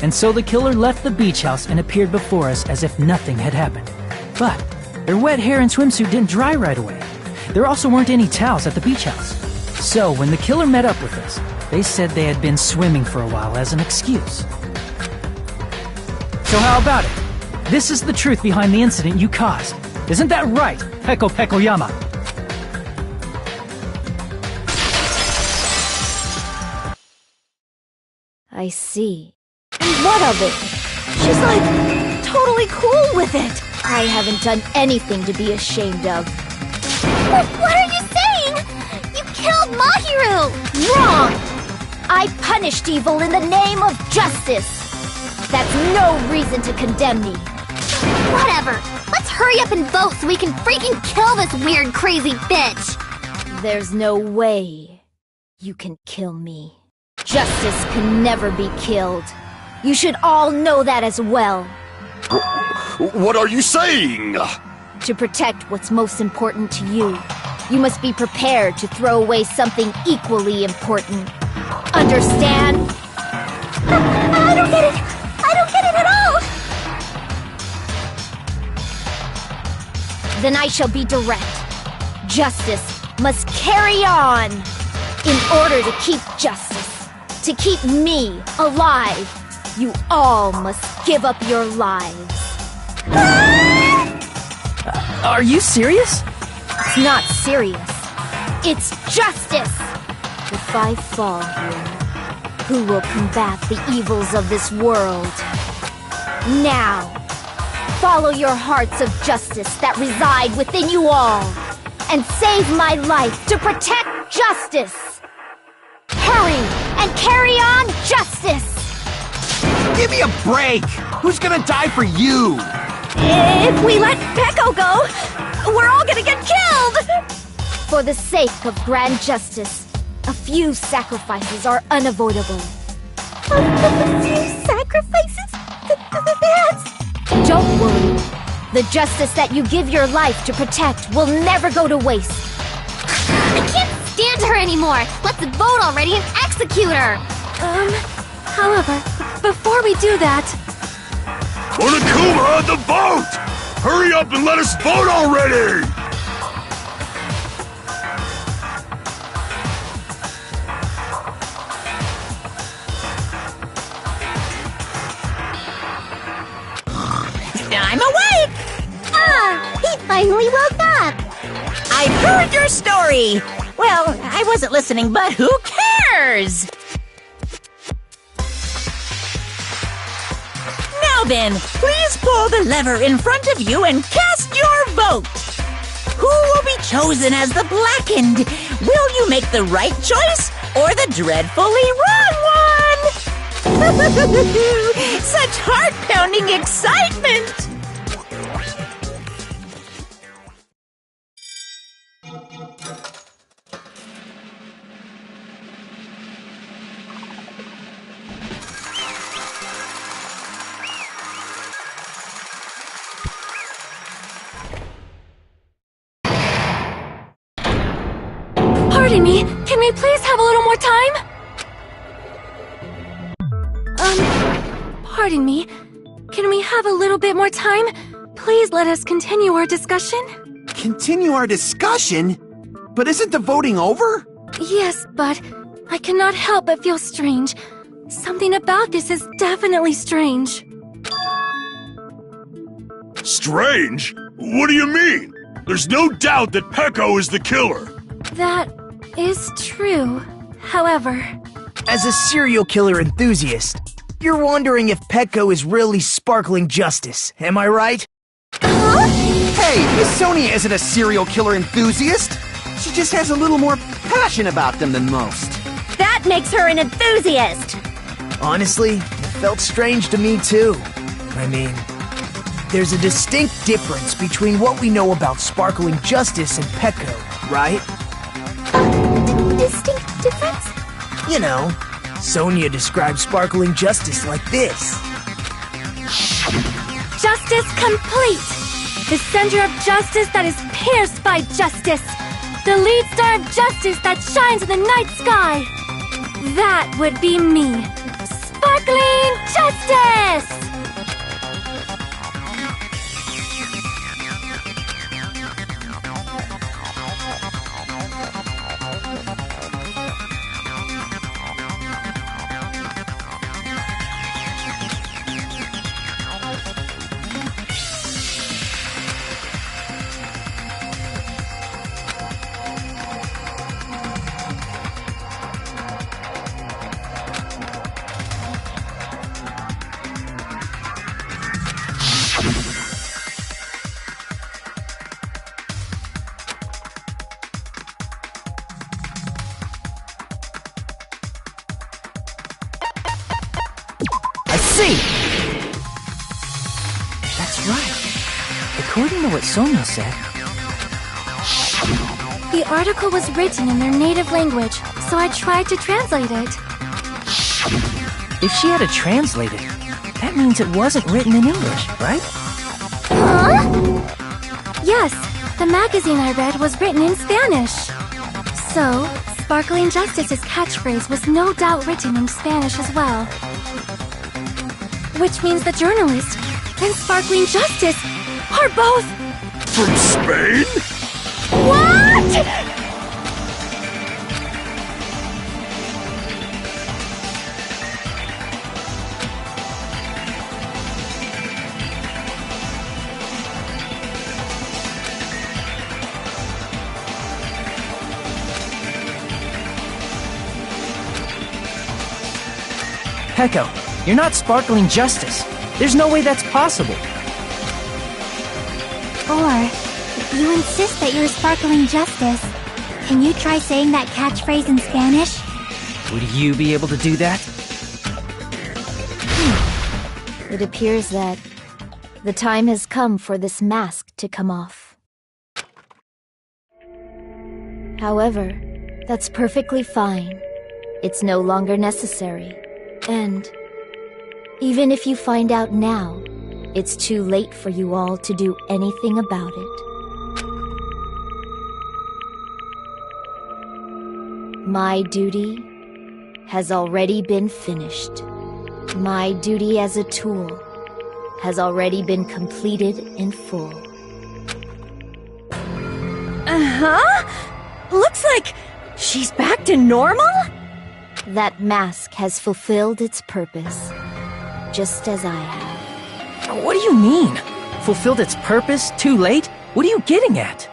And so the killer left the beach house and appeared before us as if nothing had happened. But their wet hair and swimsuit didn't dry right away. There also weren't any towels at the beach house. So when the killer met up with us, they said they had been swimming for a while as an excuse. So how about it? This is the truth behind the incident you caused. Isn't that right, Peko Pekoyama? I see. And what of it? She's like, totally cool with it. I haven't done anything to be ashamed of. What are you saying? You killed Mahiru! Wrong! I punished evil in the name of justice. That's no reason to condemn me. Whatever. Let's hurry up and vote so we can freaking kill this weird, crazy bitch. There's no way you can kill me. Justice can never be killed. You should all know that as well. What are you saying? To protect what's most important to you, you must be prepared to throw away something equally important. Understand? I don't get it! I don't get it at all! Then I shall be direct. Justice must carry on. In order to keep justice, to keep me alive, you all must give up your lives. Are you serious? It's not serious. It's justice! If I fall here, who will combat the evils of this world? Now, follow your hearts of justice that reside within you all, and save my life to protect justice! Hurry and carry on justice! Give me a break! Who's gonna die for you? If we let Peko go, we're all gonna get killed! For the sake of grand justice, a few sacrifices are unavoidable. A few sacrifices? That's... Don't worry. The justice that you give your life to protect will never go to waste. I can't stand her anymore! Let's vote already and execute her! However, before we do that... Onokuma, the vote! Hurry up and let us vote already! I'm awake! He finally woke up! I've heard your story! Well, I wasn't listening, but who cares? Now then, please pull the lever in front of you and cast your vote! Who will be chosen as the blackened? Will you make the right choice or the dreadfully wrong one? Such heart-pounding excitement! Pardon me, can we please have a little more time? Pardon me, can we have a little bit more time? Please let us continue our discussion. Continue our discussion? But isn't the voting over? Yes, but I cannot help but feel strange. Something about this is definitely strange. Strange? What do you mean? There's no doubt that Peko is the killer. That is true. However... As a serial killer enthusiast, you're wondering if Peko is really sparkling justice, am I right? Hey, Miss Sonia isn't a serial killer enthusiast. She just has a little more passion about them than most. That makes her an enthusiast! Honestly, it felt strange to me too. I mean, there's a distinct difference between what we know about sparkling justice and Peko, right? Distinct difference? You know, Sonia describes sparkling justice like this. Justice complete! The center of justice that is pierced by justice! The lead star of justice that shines in the night sky! That would be me. Sparkling Justice! That's right. According to what Sonia said. The article was written in their native language, so I tried to translate it. If she had a translator, that means it wasn't written in English, right? Huh? Yes, the magazine I read was written in Spanish. So, Sparkling Justice's catchphrase was no doubt written in Spanish as well. Which means the journalist and Sparkling Justice are both... From Spain? What?! Pecco, you're not Sparkling Justice. There's no way that's possible. Or, if you insist that you're Sparkling Justice, can you try saying that catchphrase in Spanish? Would you be able to do that? It appears that the time has come for this mask to come off. However, that's perfectly fine. It's no longer necessary. And even if you find out now, it's too late for you all to do anything about it. My duty has already been finished. My duty as a tool has already been completed in full. Uh-huh? Looks like she's back to normal? That mask has fulfilled its purpose, just as I have. What do you mean? Fulfilled its purpose? Too late? What are you getting at?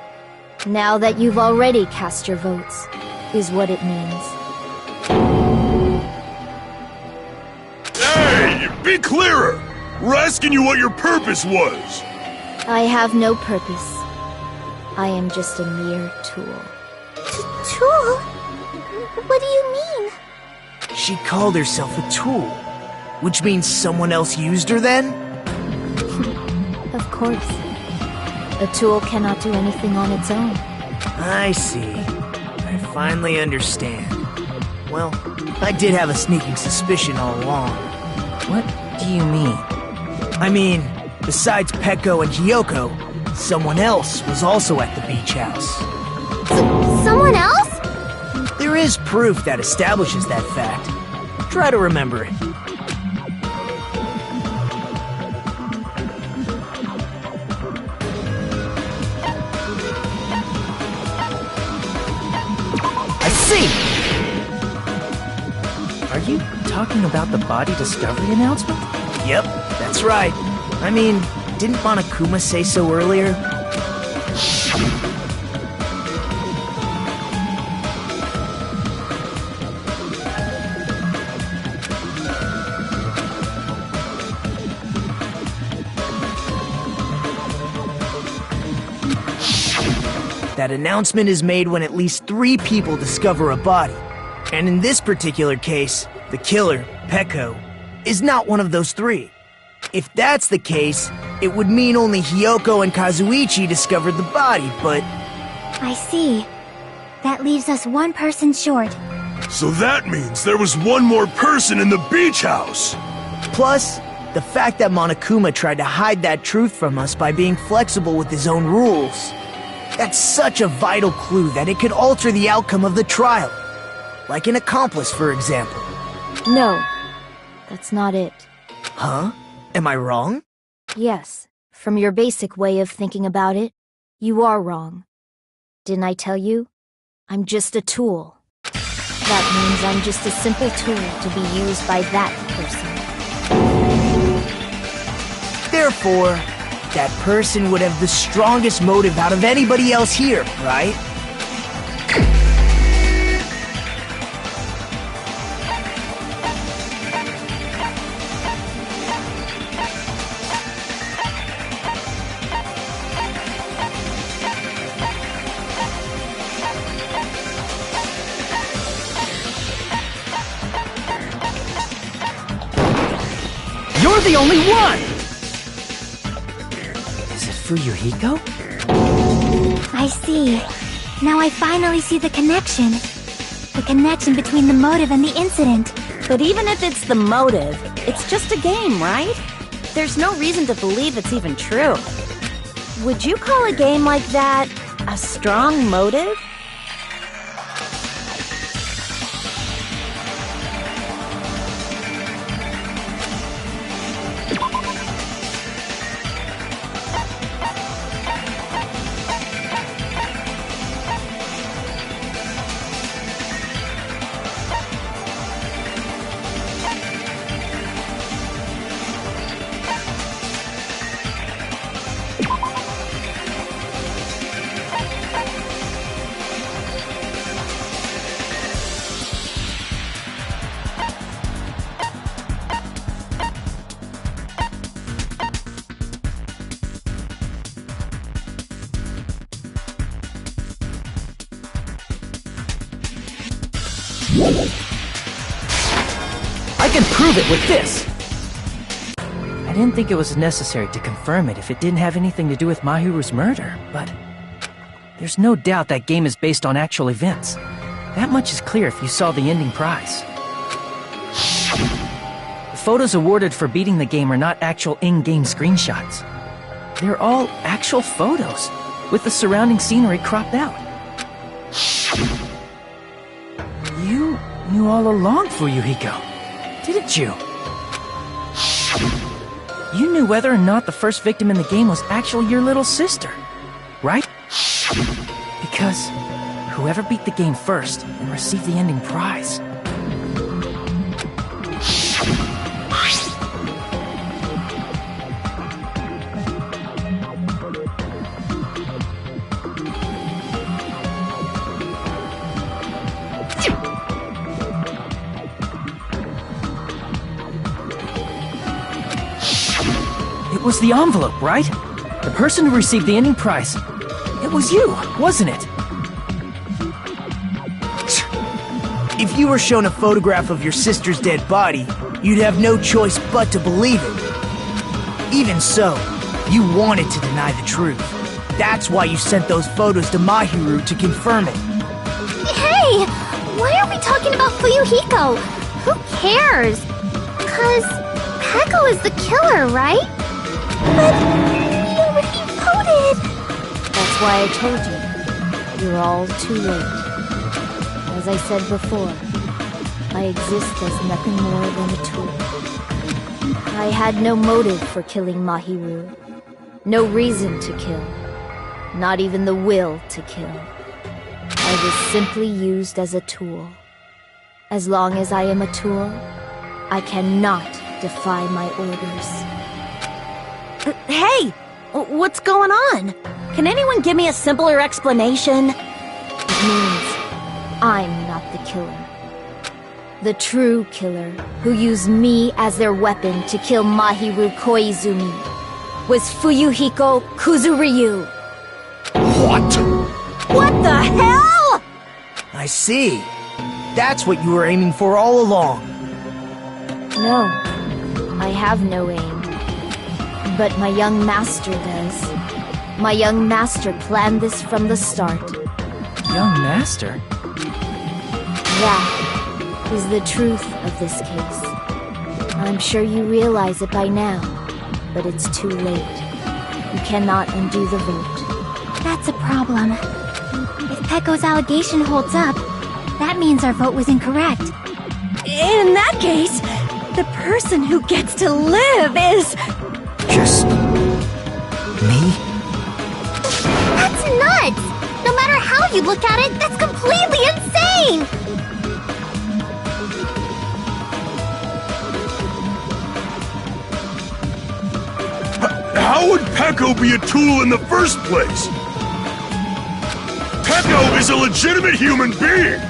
Now that you've already cast your votes, is what it means. Hey, be clearer! We're asking you what your purpose was! I have no purpose. I am just a mere tool. Tool? What do you mean? She called herself a tool, which means someone else used her then? Of course. A tool cannot do anything on its own. I see. I finally understand. Well, I did have a sneaking suspicion all along. What do you mean? I mean, besides Pecco and Hiyoko, someone else was also at the beach house. Someone else? There is proof that establishes that fact. Try to remember it. I see! Are you talking about the body discovery announcement? Yep, that's right. I mean, didn't Monokuma say so earlier? That announcement is made when at least 3 people discover a body. And in this particular case, the killer, Pecco, is not one of those 3. If that's the case, it would mean only Hiyoko and Kazuichi discovered the body, but... I see. That leaves us 1 person short. So that means there was one more person in the beach house! Plus, the fact that Monokuma tried to hide that truth from us by being flexible with his own rules. That's such a vital clue that it could alter the outcome of the trial. Like an accomplice, for example. No. That's not it. Huh? Am I wrong? Yes, from your basic way of thinking about it, you are wrong. Didn't I tell you? I'm just a tool. That means I'm just a simple tool to be used by that person. Therefore, that person would have the strongest motive out of anybody else here, right? You're the only one! Is it Fuyuhiko? I see. Now I finally see the connection. The connection between the motive and the incident. But even if it's the motive, it's just a game, right? There's no reason to believe it's even true. Would you call a game like that a strong motive? I can prove it with this! I didn't think it was necessary to confirm it if it didn't have anything to do with Mahiru's murder, but there's no doubt that game is based on actual events. That much is clear if you saw the ending prize. The photos awarded for beating the game are not actual in-game screenshots. They're all actual photos, with the surrounding scenery cropped out. You knew all along, Fuyuhiko, didn't you? You knew whether or not the first victim in the game was actually your little sister, right? Because whoever beat the game first and received the ending prize. It was the envelope, right? The person who received the ending prize. It was you, wasn't it? If you were shown a photograph of your sister's dead body, you'd have no choice but to believe it. Even so, you wanted to deny the truth. That's why you sent those photos to Mahiru to confirm it. Hey! Why are we talking about Fuyuhiko? Who cares? 'Cause Peko is the killer, right? But we already voted! That's why I told you. You're all too late. As I said before, I exist as nothing more than a tool. I had no motive for killing Mahiru. No reason to kill. Not even the will to kill. I was simply used as a tool. As long as I am a tool, I cannot defy my orders. Hey! What's going on? Can anyone give me a simpler explanation? It means I'm not the killer. The true killer, who used me as their weapon to kill Mahiru Koizumi, was Fuyuhiko Kuzuryu. What? What the hell?! I see. That's what you were aiming for all along. No, I have no aim. But my young master does. My young master planned this from the start. Young master? That is the truth of this case. I'm sure you realize it by now, but it's too late. You cannot undo the vote. That's a problem. If Peko's allegation holds up, that means our vote was incorrect. In that case, The person who gets to live is... Just... me? That's nuts! No matter how you look at it, that's completely insane! How would Pecco be a tool in the first place? Pecco is a legitimate human being!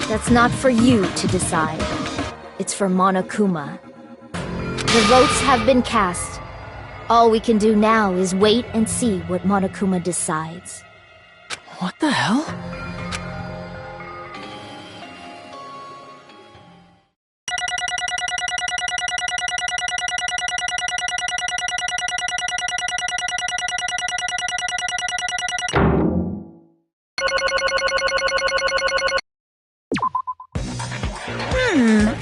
That's not for you to decide. It's for Monokuma. The votes have been cast. All we can do now is wait and see what Monokuma decides. What the hell?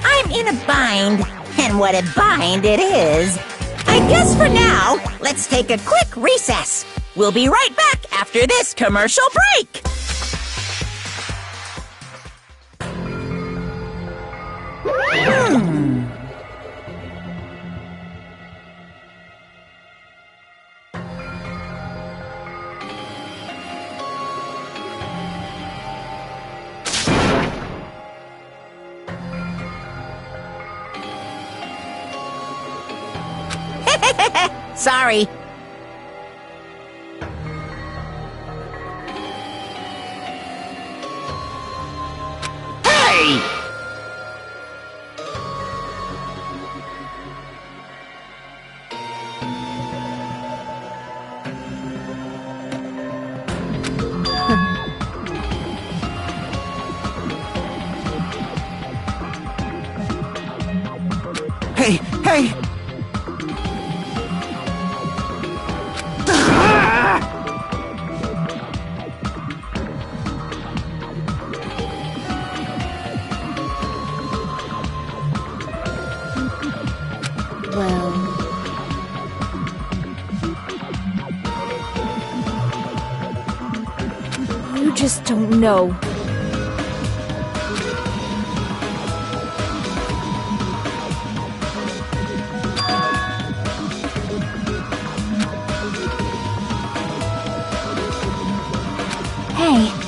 I'm in a bind. And what a bind it is. I guess for now, let's take a quick recess. We'll be right back after this commercial break. Sorry. Hey! Hey, hey! Well... you just don't know. Hey,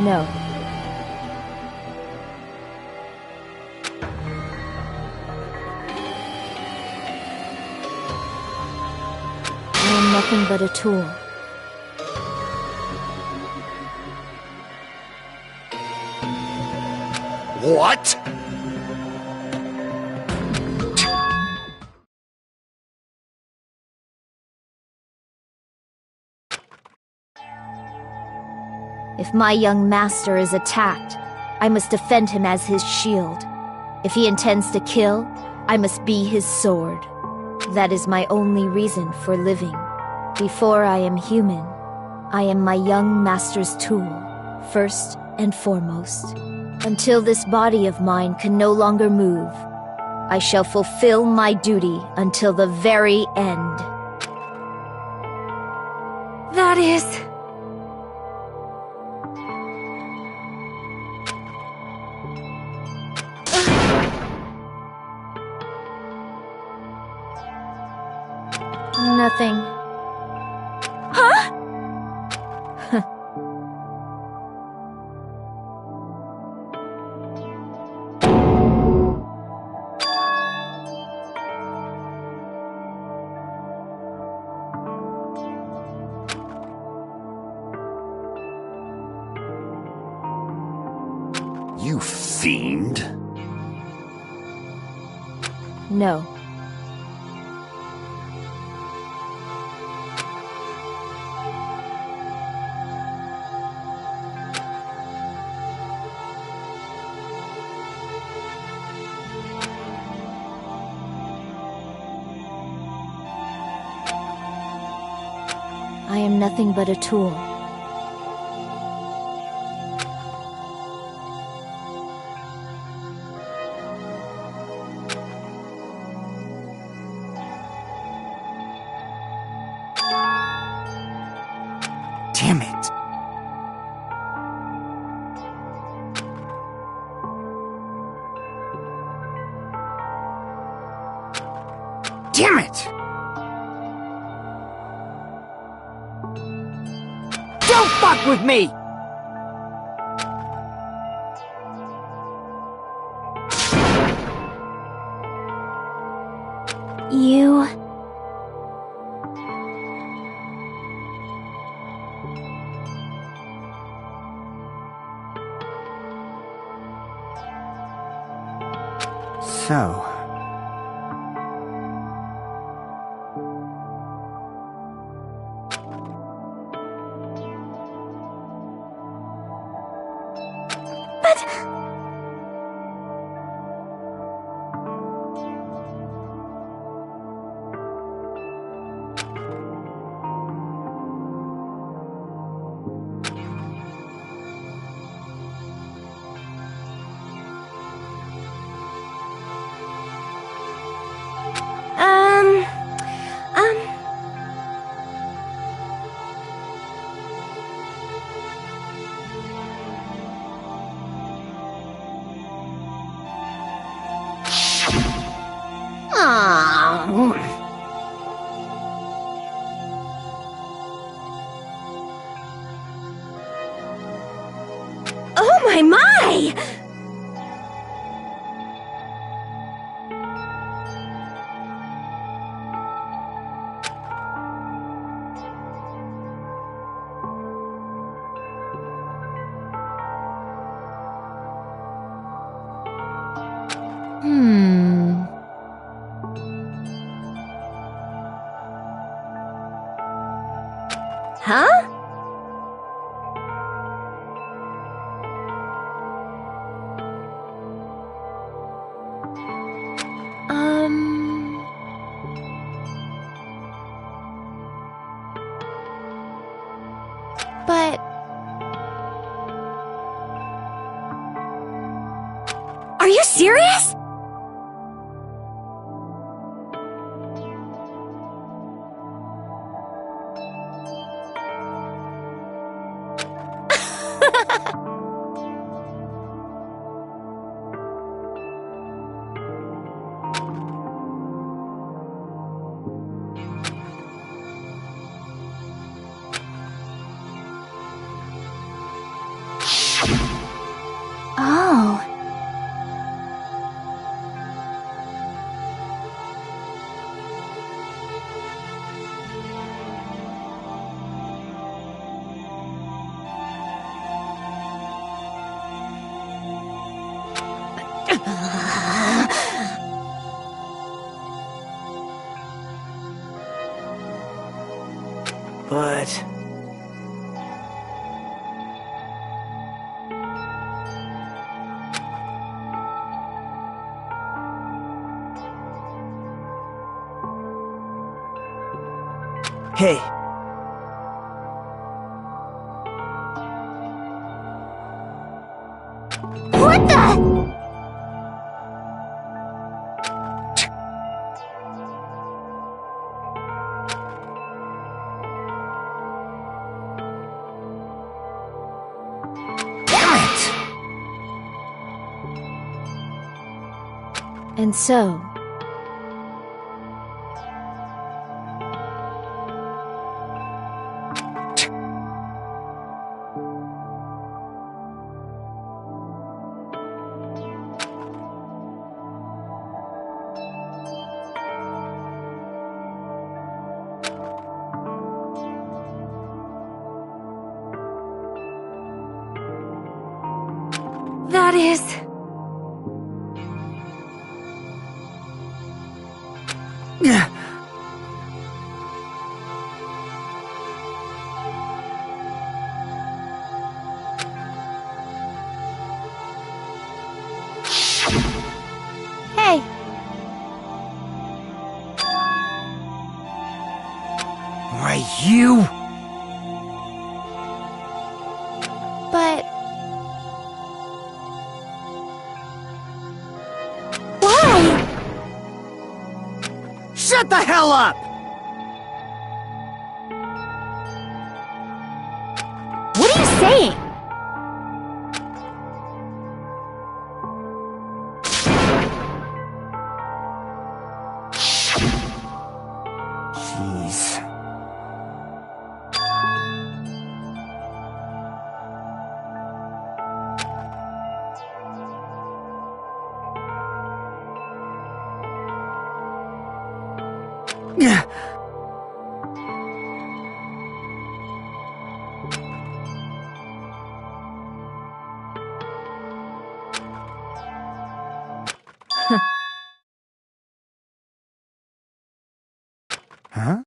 No. I am nothing but a tool. What? If my young master is attacked, I must defend him as his shield. If he intends to kill, I must be his sword. That is my only reason for living. Before I am human, I am my young master's tool, first and foremost. Until this body of mine can no longer move, I shall fulfill my duty until the very end. that is... Nothing. Huh? You fiend. No. I am nothing but a tool. Damn it. Damn it! Don't fuck with me! You... So... Oh my! Huh? But... Are you serious? Oh. But... Hey. What the? And so... That is... Why, you... But... Why? Shut the hell up! What are you saying? Jeez. Yeah. Huh?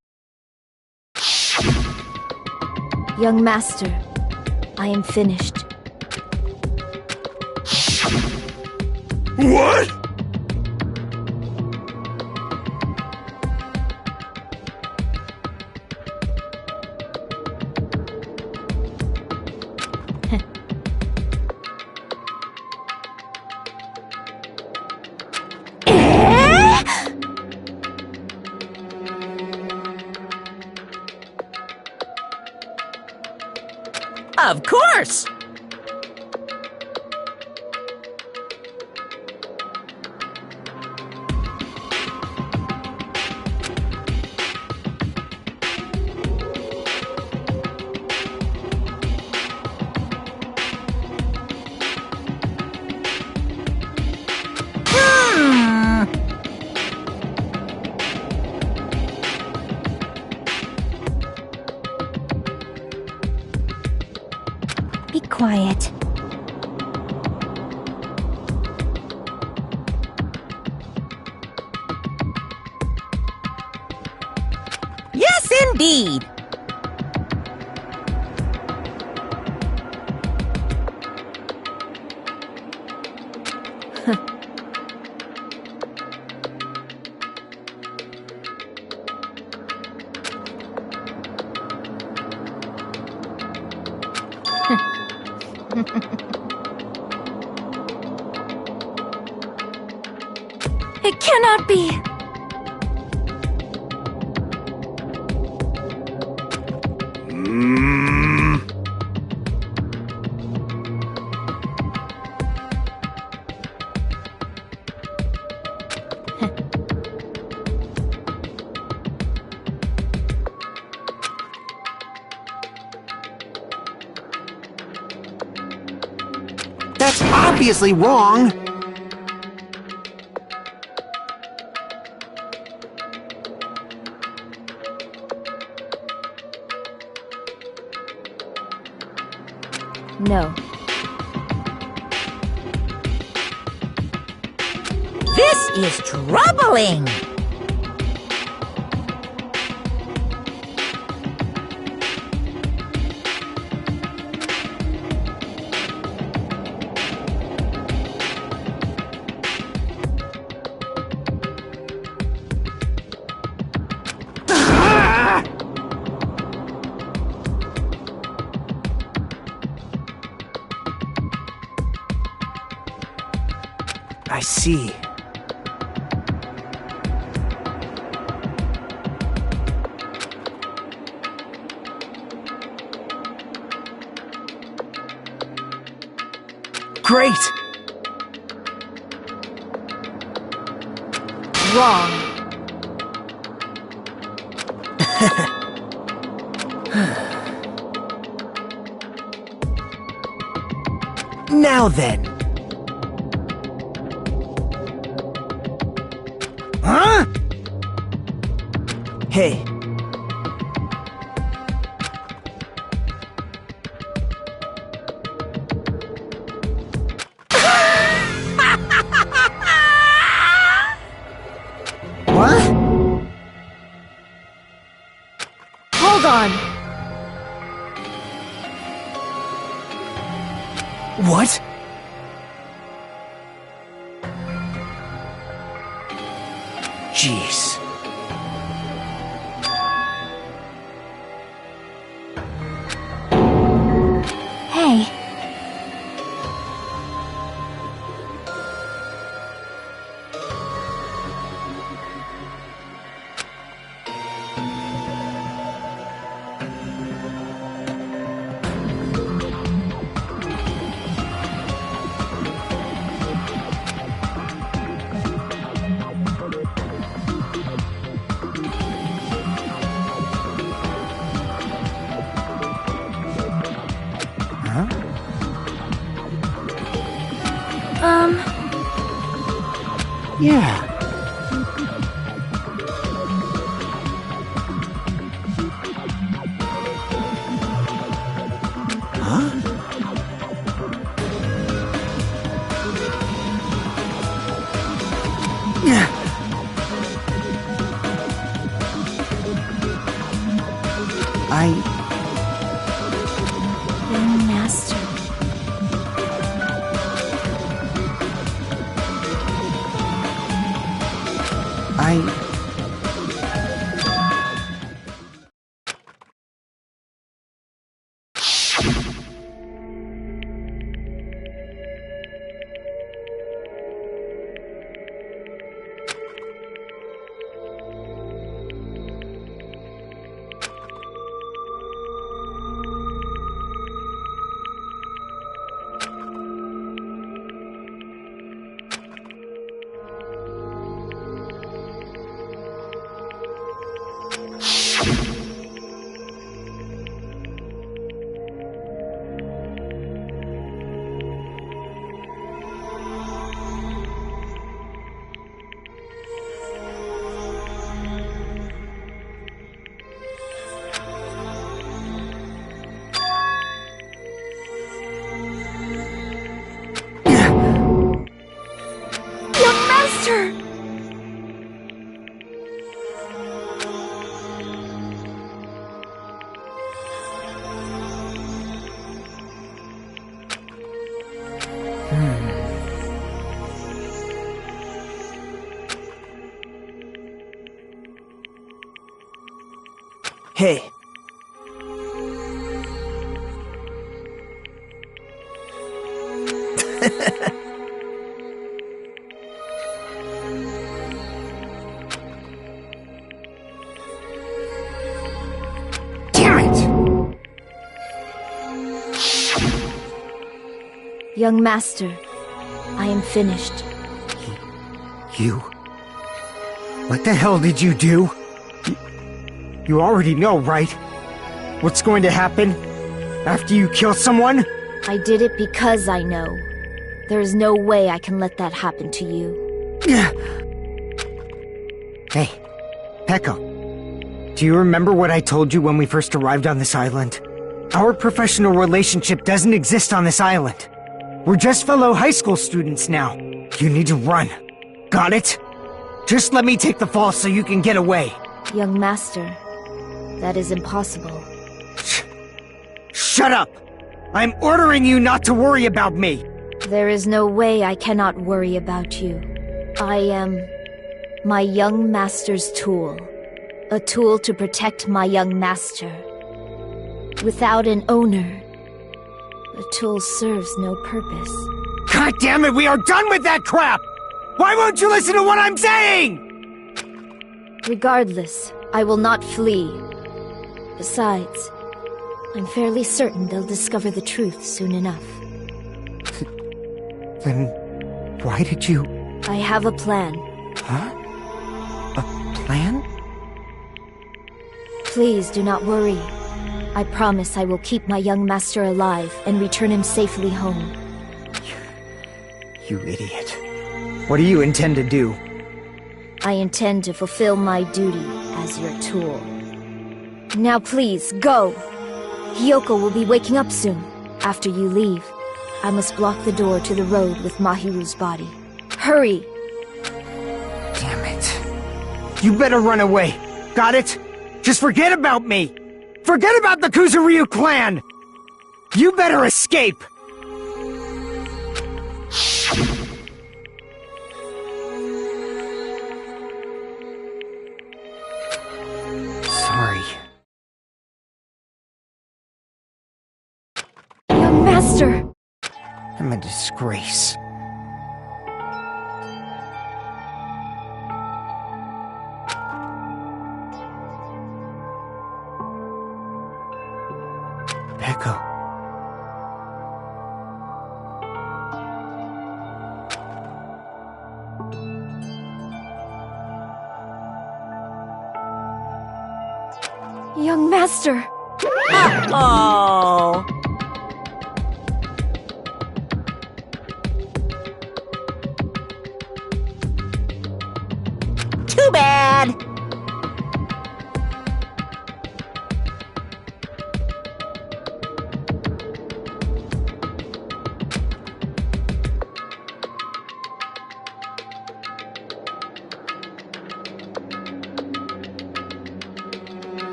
Young master, I am finished. What? Of course! Be quiet. Yes, indeed! It cannot be! That's obviously wrong. No. This is troubling! I see. Great! Wrong. Now then. Huh? Hey. What? Hold on. What? Jeez. Yeah. Huh? Young master. Hey. Damn it! Young master, I am finished. You? What the hell did you do? You already know, right? What's going to happen after you kill someone? I did it because I know. There is no way I can let that happen to you. Hey, Pekko. Do you remember what I told you when we first arrived on this island? Our professional relationship doesn't exist on this island. We're just fellow high school students now. You need to run. Got it? Just let me take the fall so you can get away. Young master, that is impossible. Shut up! I'm ordering you not to worry about me! There is no way I cannot worry about you. I am my young master's tool. A tool to protect my young master. Without an owner, the tool serves no purpose. God damn it, we are done with that crap! Why won't you listen to what I'm saying?! Regardless, I will not flee. Besides, I'm fairly certain they'll discover the truth soon enough. Then, why did you... I have a plan. Huh? A plan? Please do not worry. I promise I will keep my young master alive and return him safely home. You idiot. What do you intend to do? I intend to fulfill my duty as your tool. Now please, go! Hiyoko will be waking up soon. After you leave, I must block the door to the road with Mahiru's body. Hurry! Damn it. You better run away. Got it? Just forget about me! Forget about the Kuzuryu clan! You better escape! Sorry. Young master! I'm a disgrace. Pekko. Young master! Oh.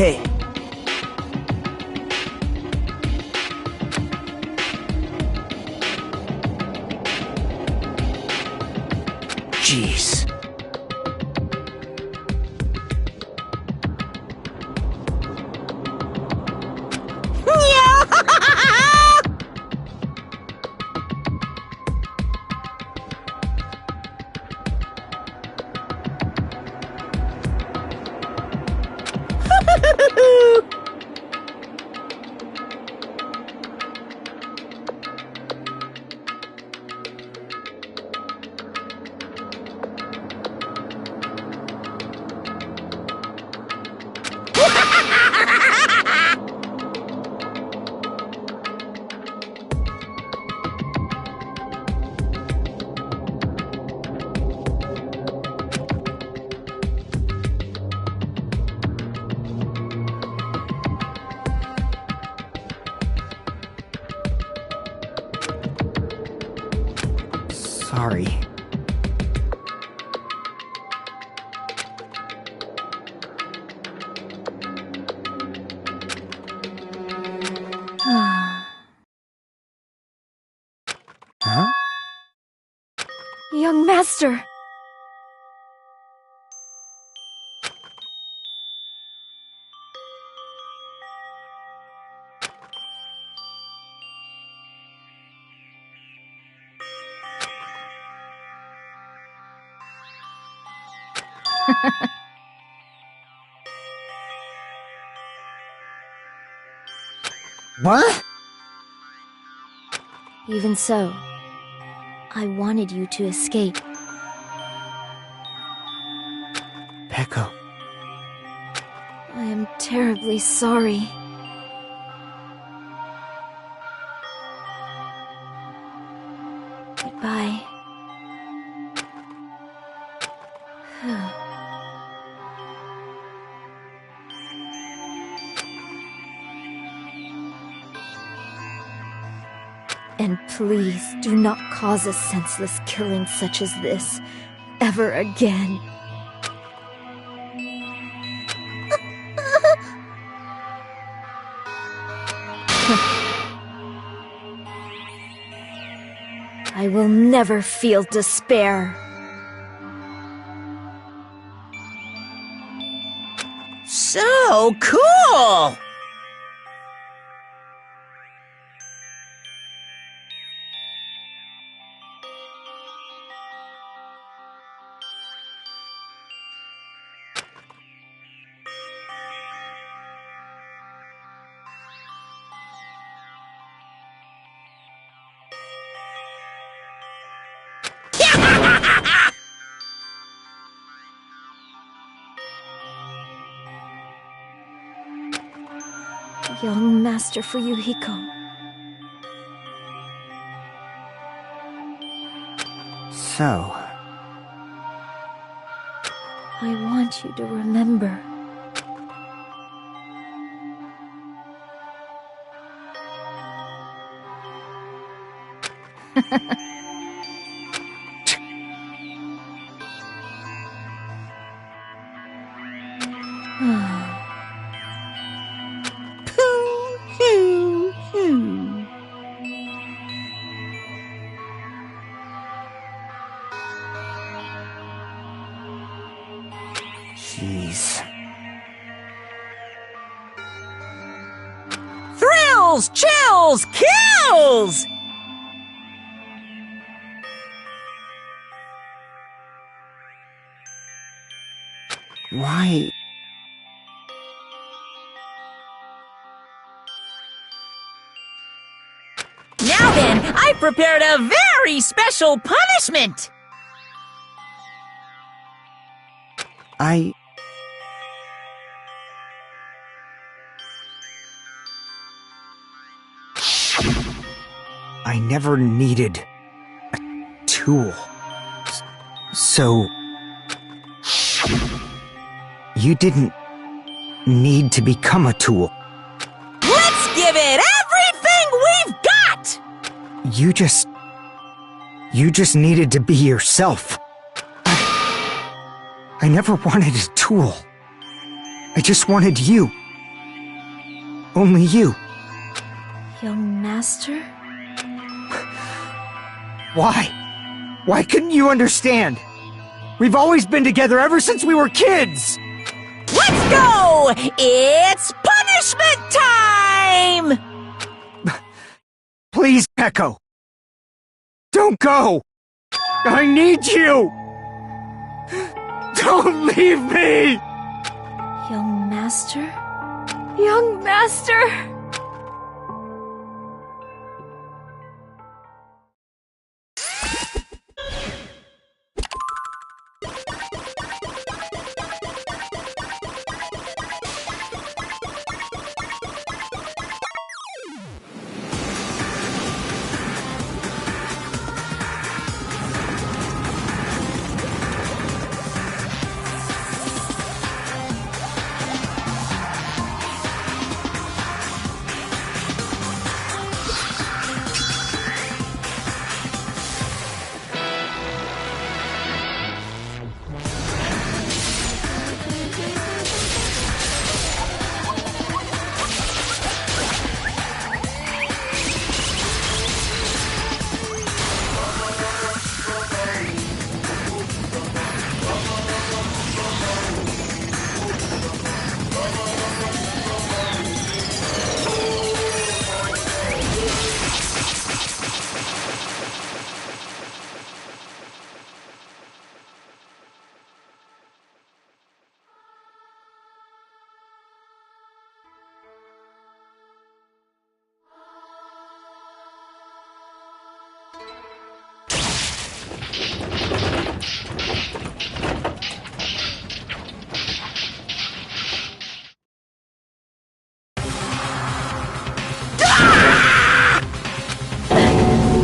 Hey. Jeez. Sorry. Huh? Young master! What? Even so, I wanted you to escape. Peko. I am terribly sorry. Goodbye. And please do not cause a senseless killing such as this ever again. I will never feel despair. So cool! Young Master Fuyuhiko. So, I want you to remember. jeez. Thrills, chills, kills! Why? Now then, I prepared a very special punishment! I never needed a tool. So... you didn't need to become a tool. Let's give it everything we've got! You just needed to be yourself. I never wanted a tool. I just wanted you. Only you. Young master? Why? Why couldn't you understand? We've always been together ever since we were kids! Let's go! It's punishment time! Please, Echo. Don't go! I need you! Don't leave me! Young master? Young master!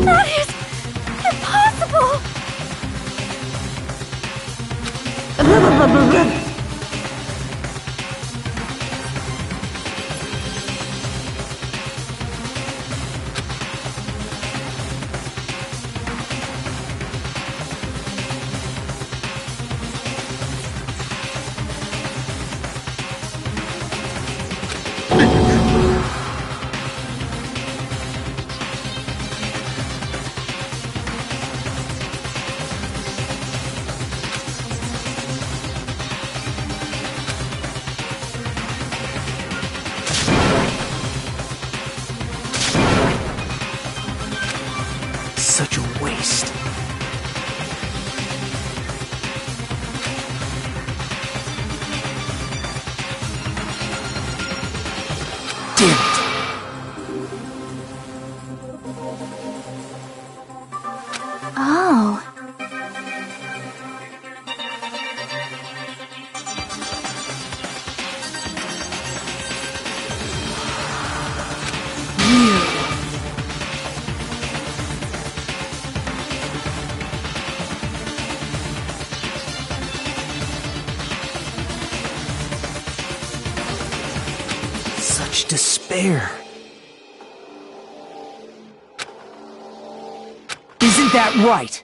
That is impossible! Such a waste. Damn it. Oh. Such despair. Isn't that right?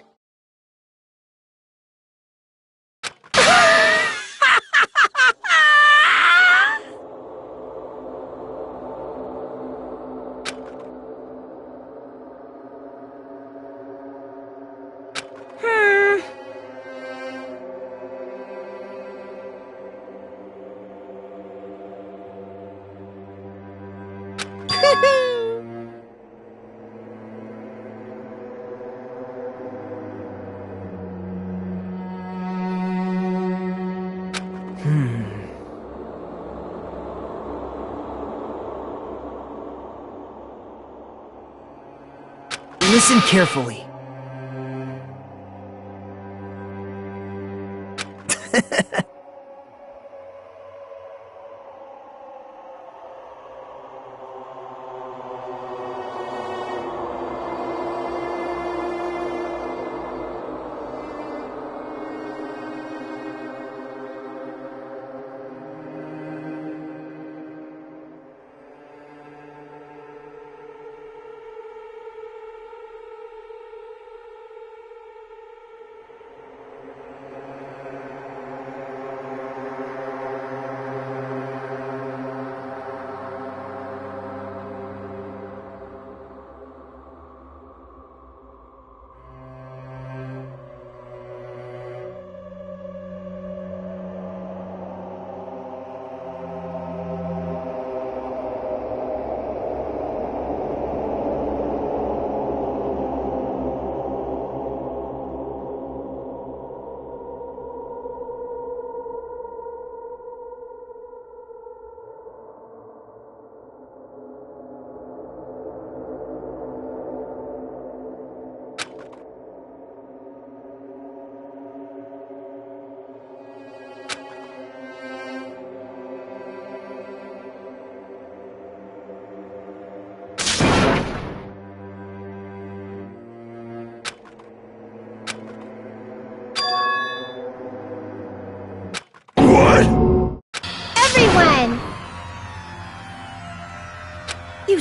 Listen carefully.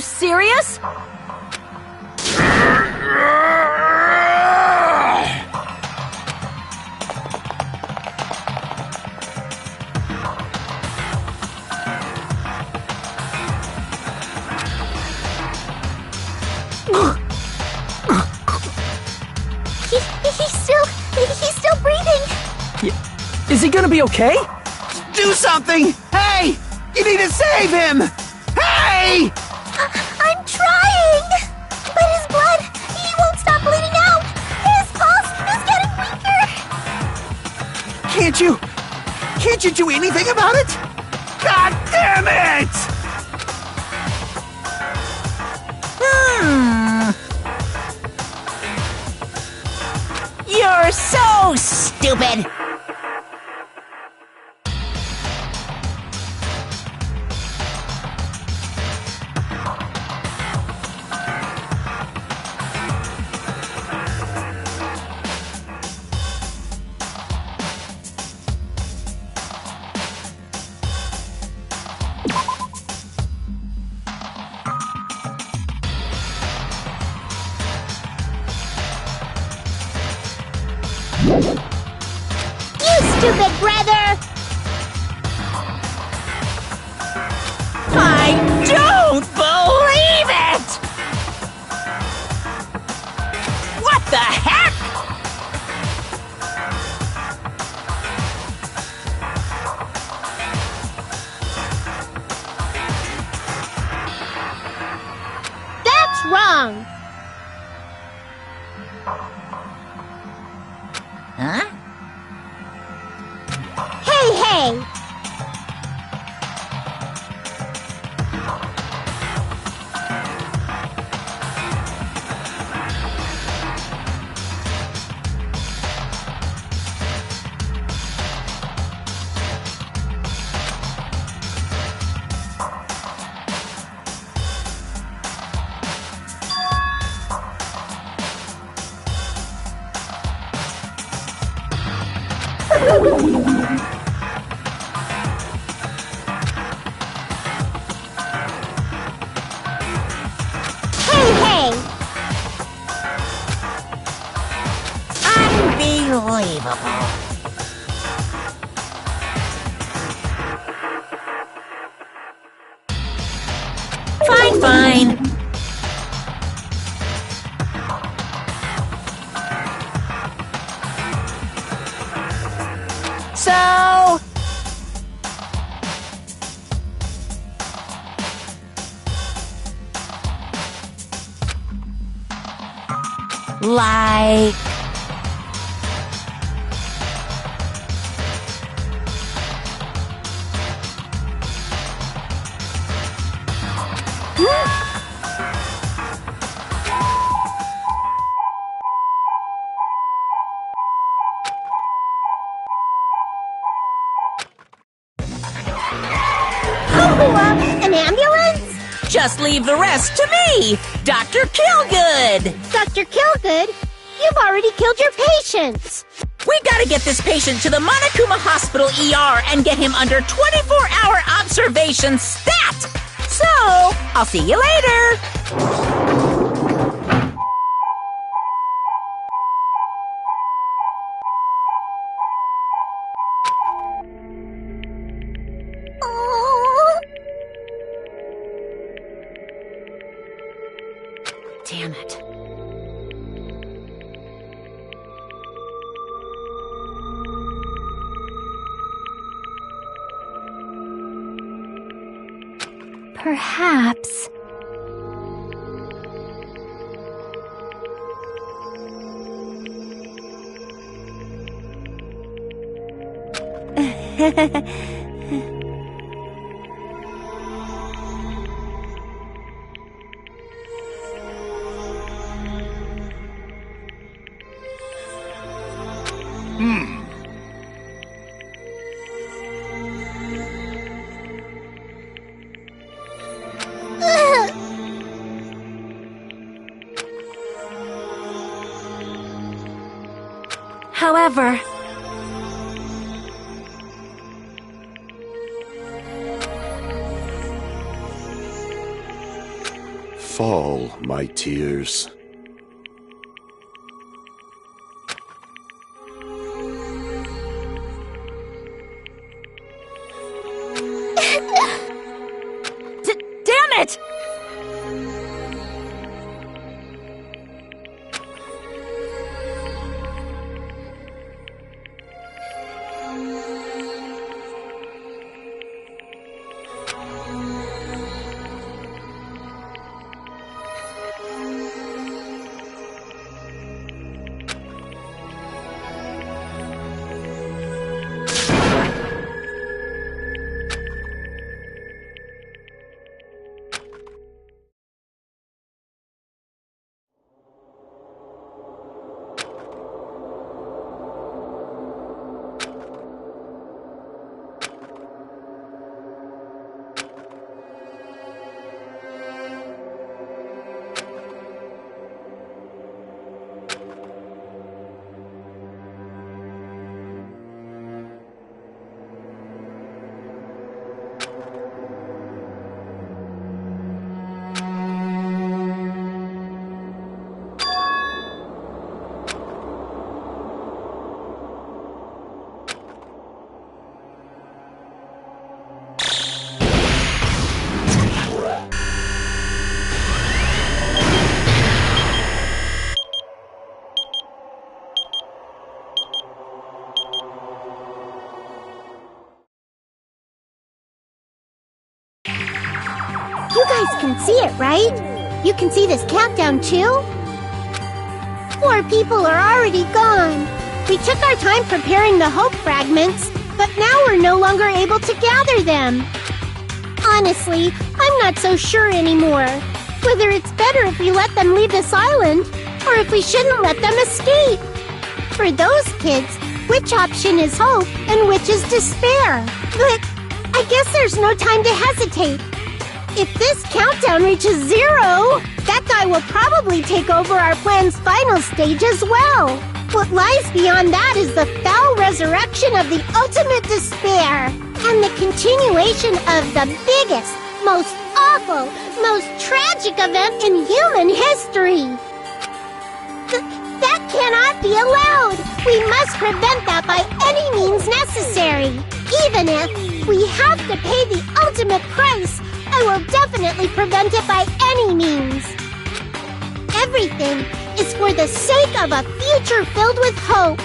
serious? He's still breathing. Is he gonna be okay? Do something! Hey! You need to save him! Hey! I'm trying! But his blood, he won't stop bleeding out! His pulse is getting weaker! Can't you do anything about it? God damn it! You're so stupid! You stupid brother! I don't believe it! What the heck? That's wrong! Huh? Hey! Unbelievable. Fine. So... like... An ambulance? Just leave the rest to me, Dr. Killgood! Dr. Killgood? You've already killed your patients! We gotta get this patient to the Monokuma Hospital ER and get him under 24-hour observation stat! So, I'll see you later! Damn it. Perhaps... However... all my tears. Damn it! You guys can see it, right? You can see this countdown too? 4 people are already gone. We took our time preparing the hope fragments, but now we're no longer able to gather them. Honestly, I'm not so sure anymore. Whether it's better if we let them leave this island, or if we shouldn't let them escape. For those kids, which option is hope and which is despair? But I guess there's no time to hesitate. If this countdown reaches 0, that guy will probably take over our plan's final stage as well. What lies beyond that is the foul resurrection of the ultimate despair, and the continuation of the biggest, most awful, most tragic event in human history. That cannot be allowed! We must prevent that by any means necessary. Even if we have to pay the ultimate price, I will definitely prevent it by any means. Everything is for the sake of a future filled with hope.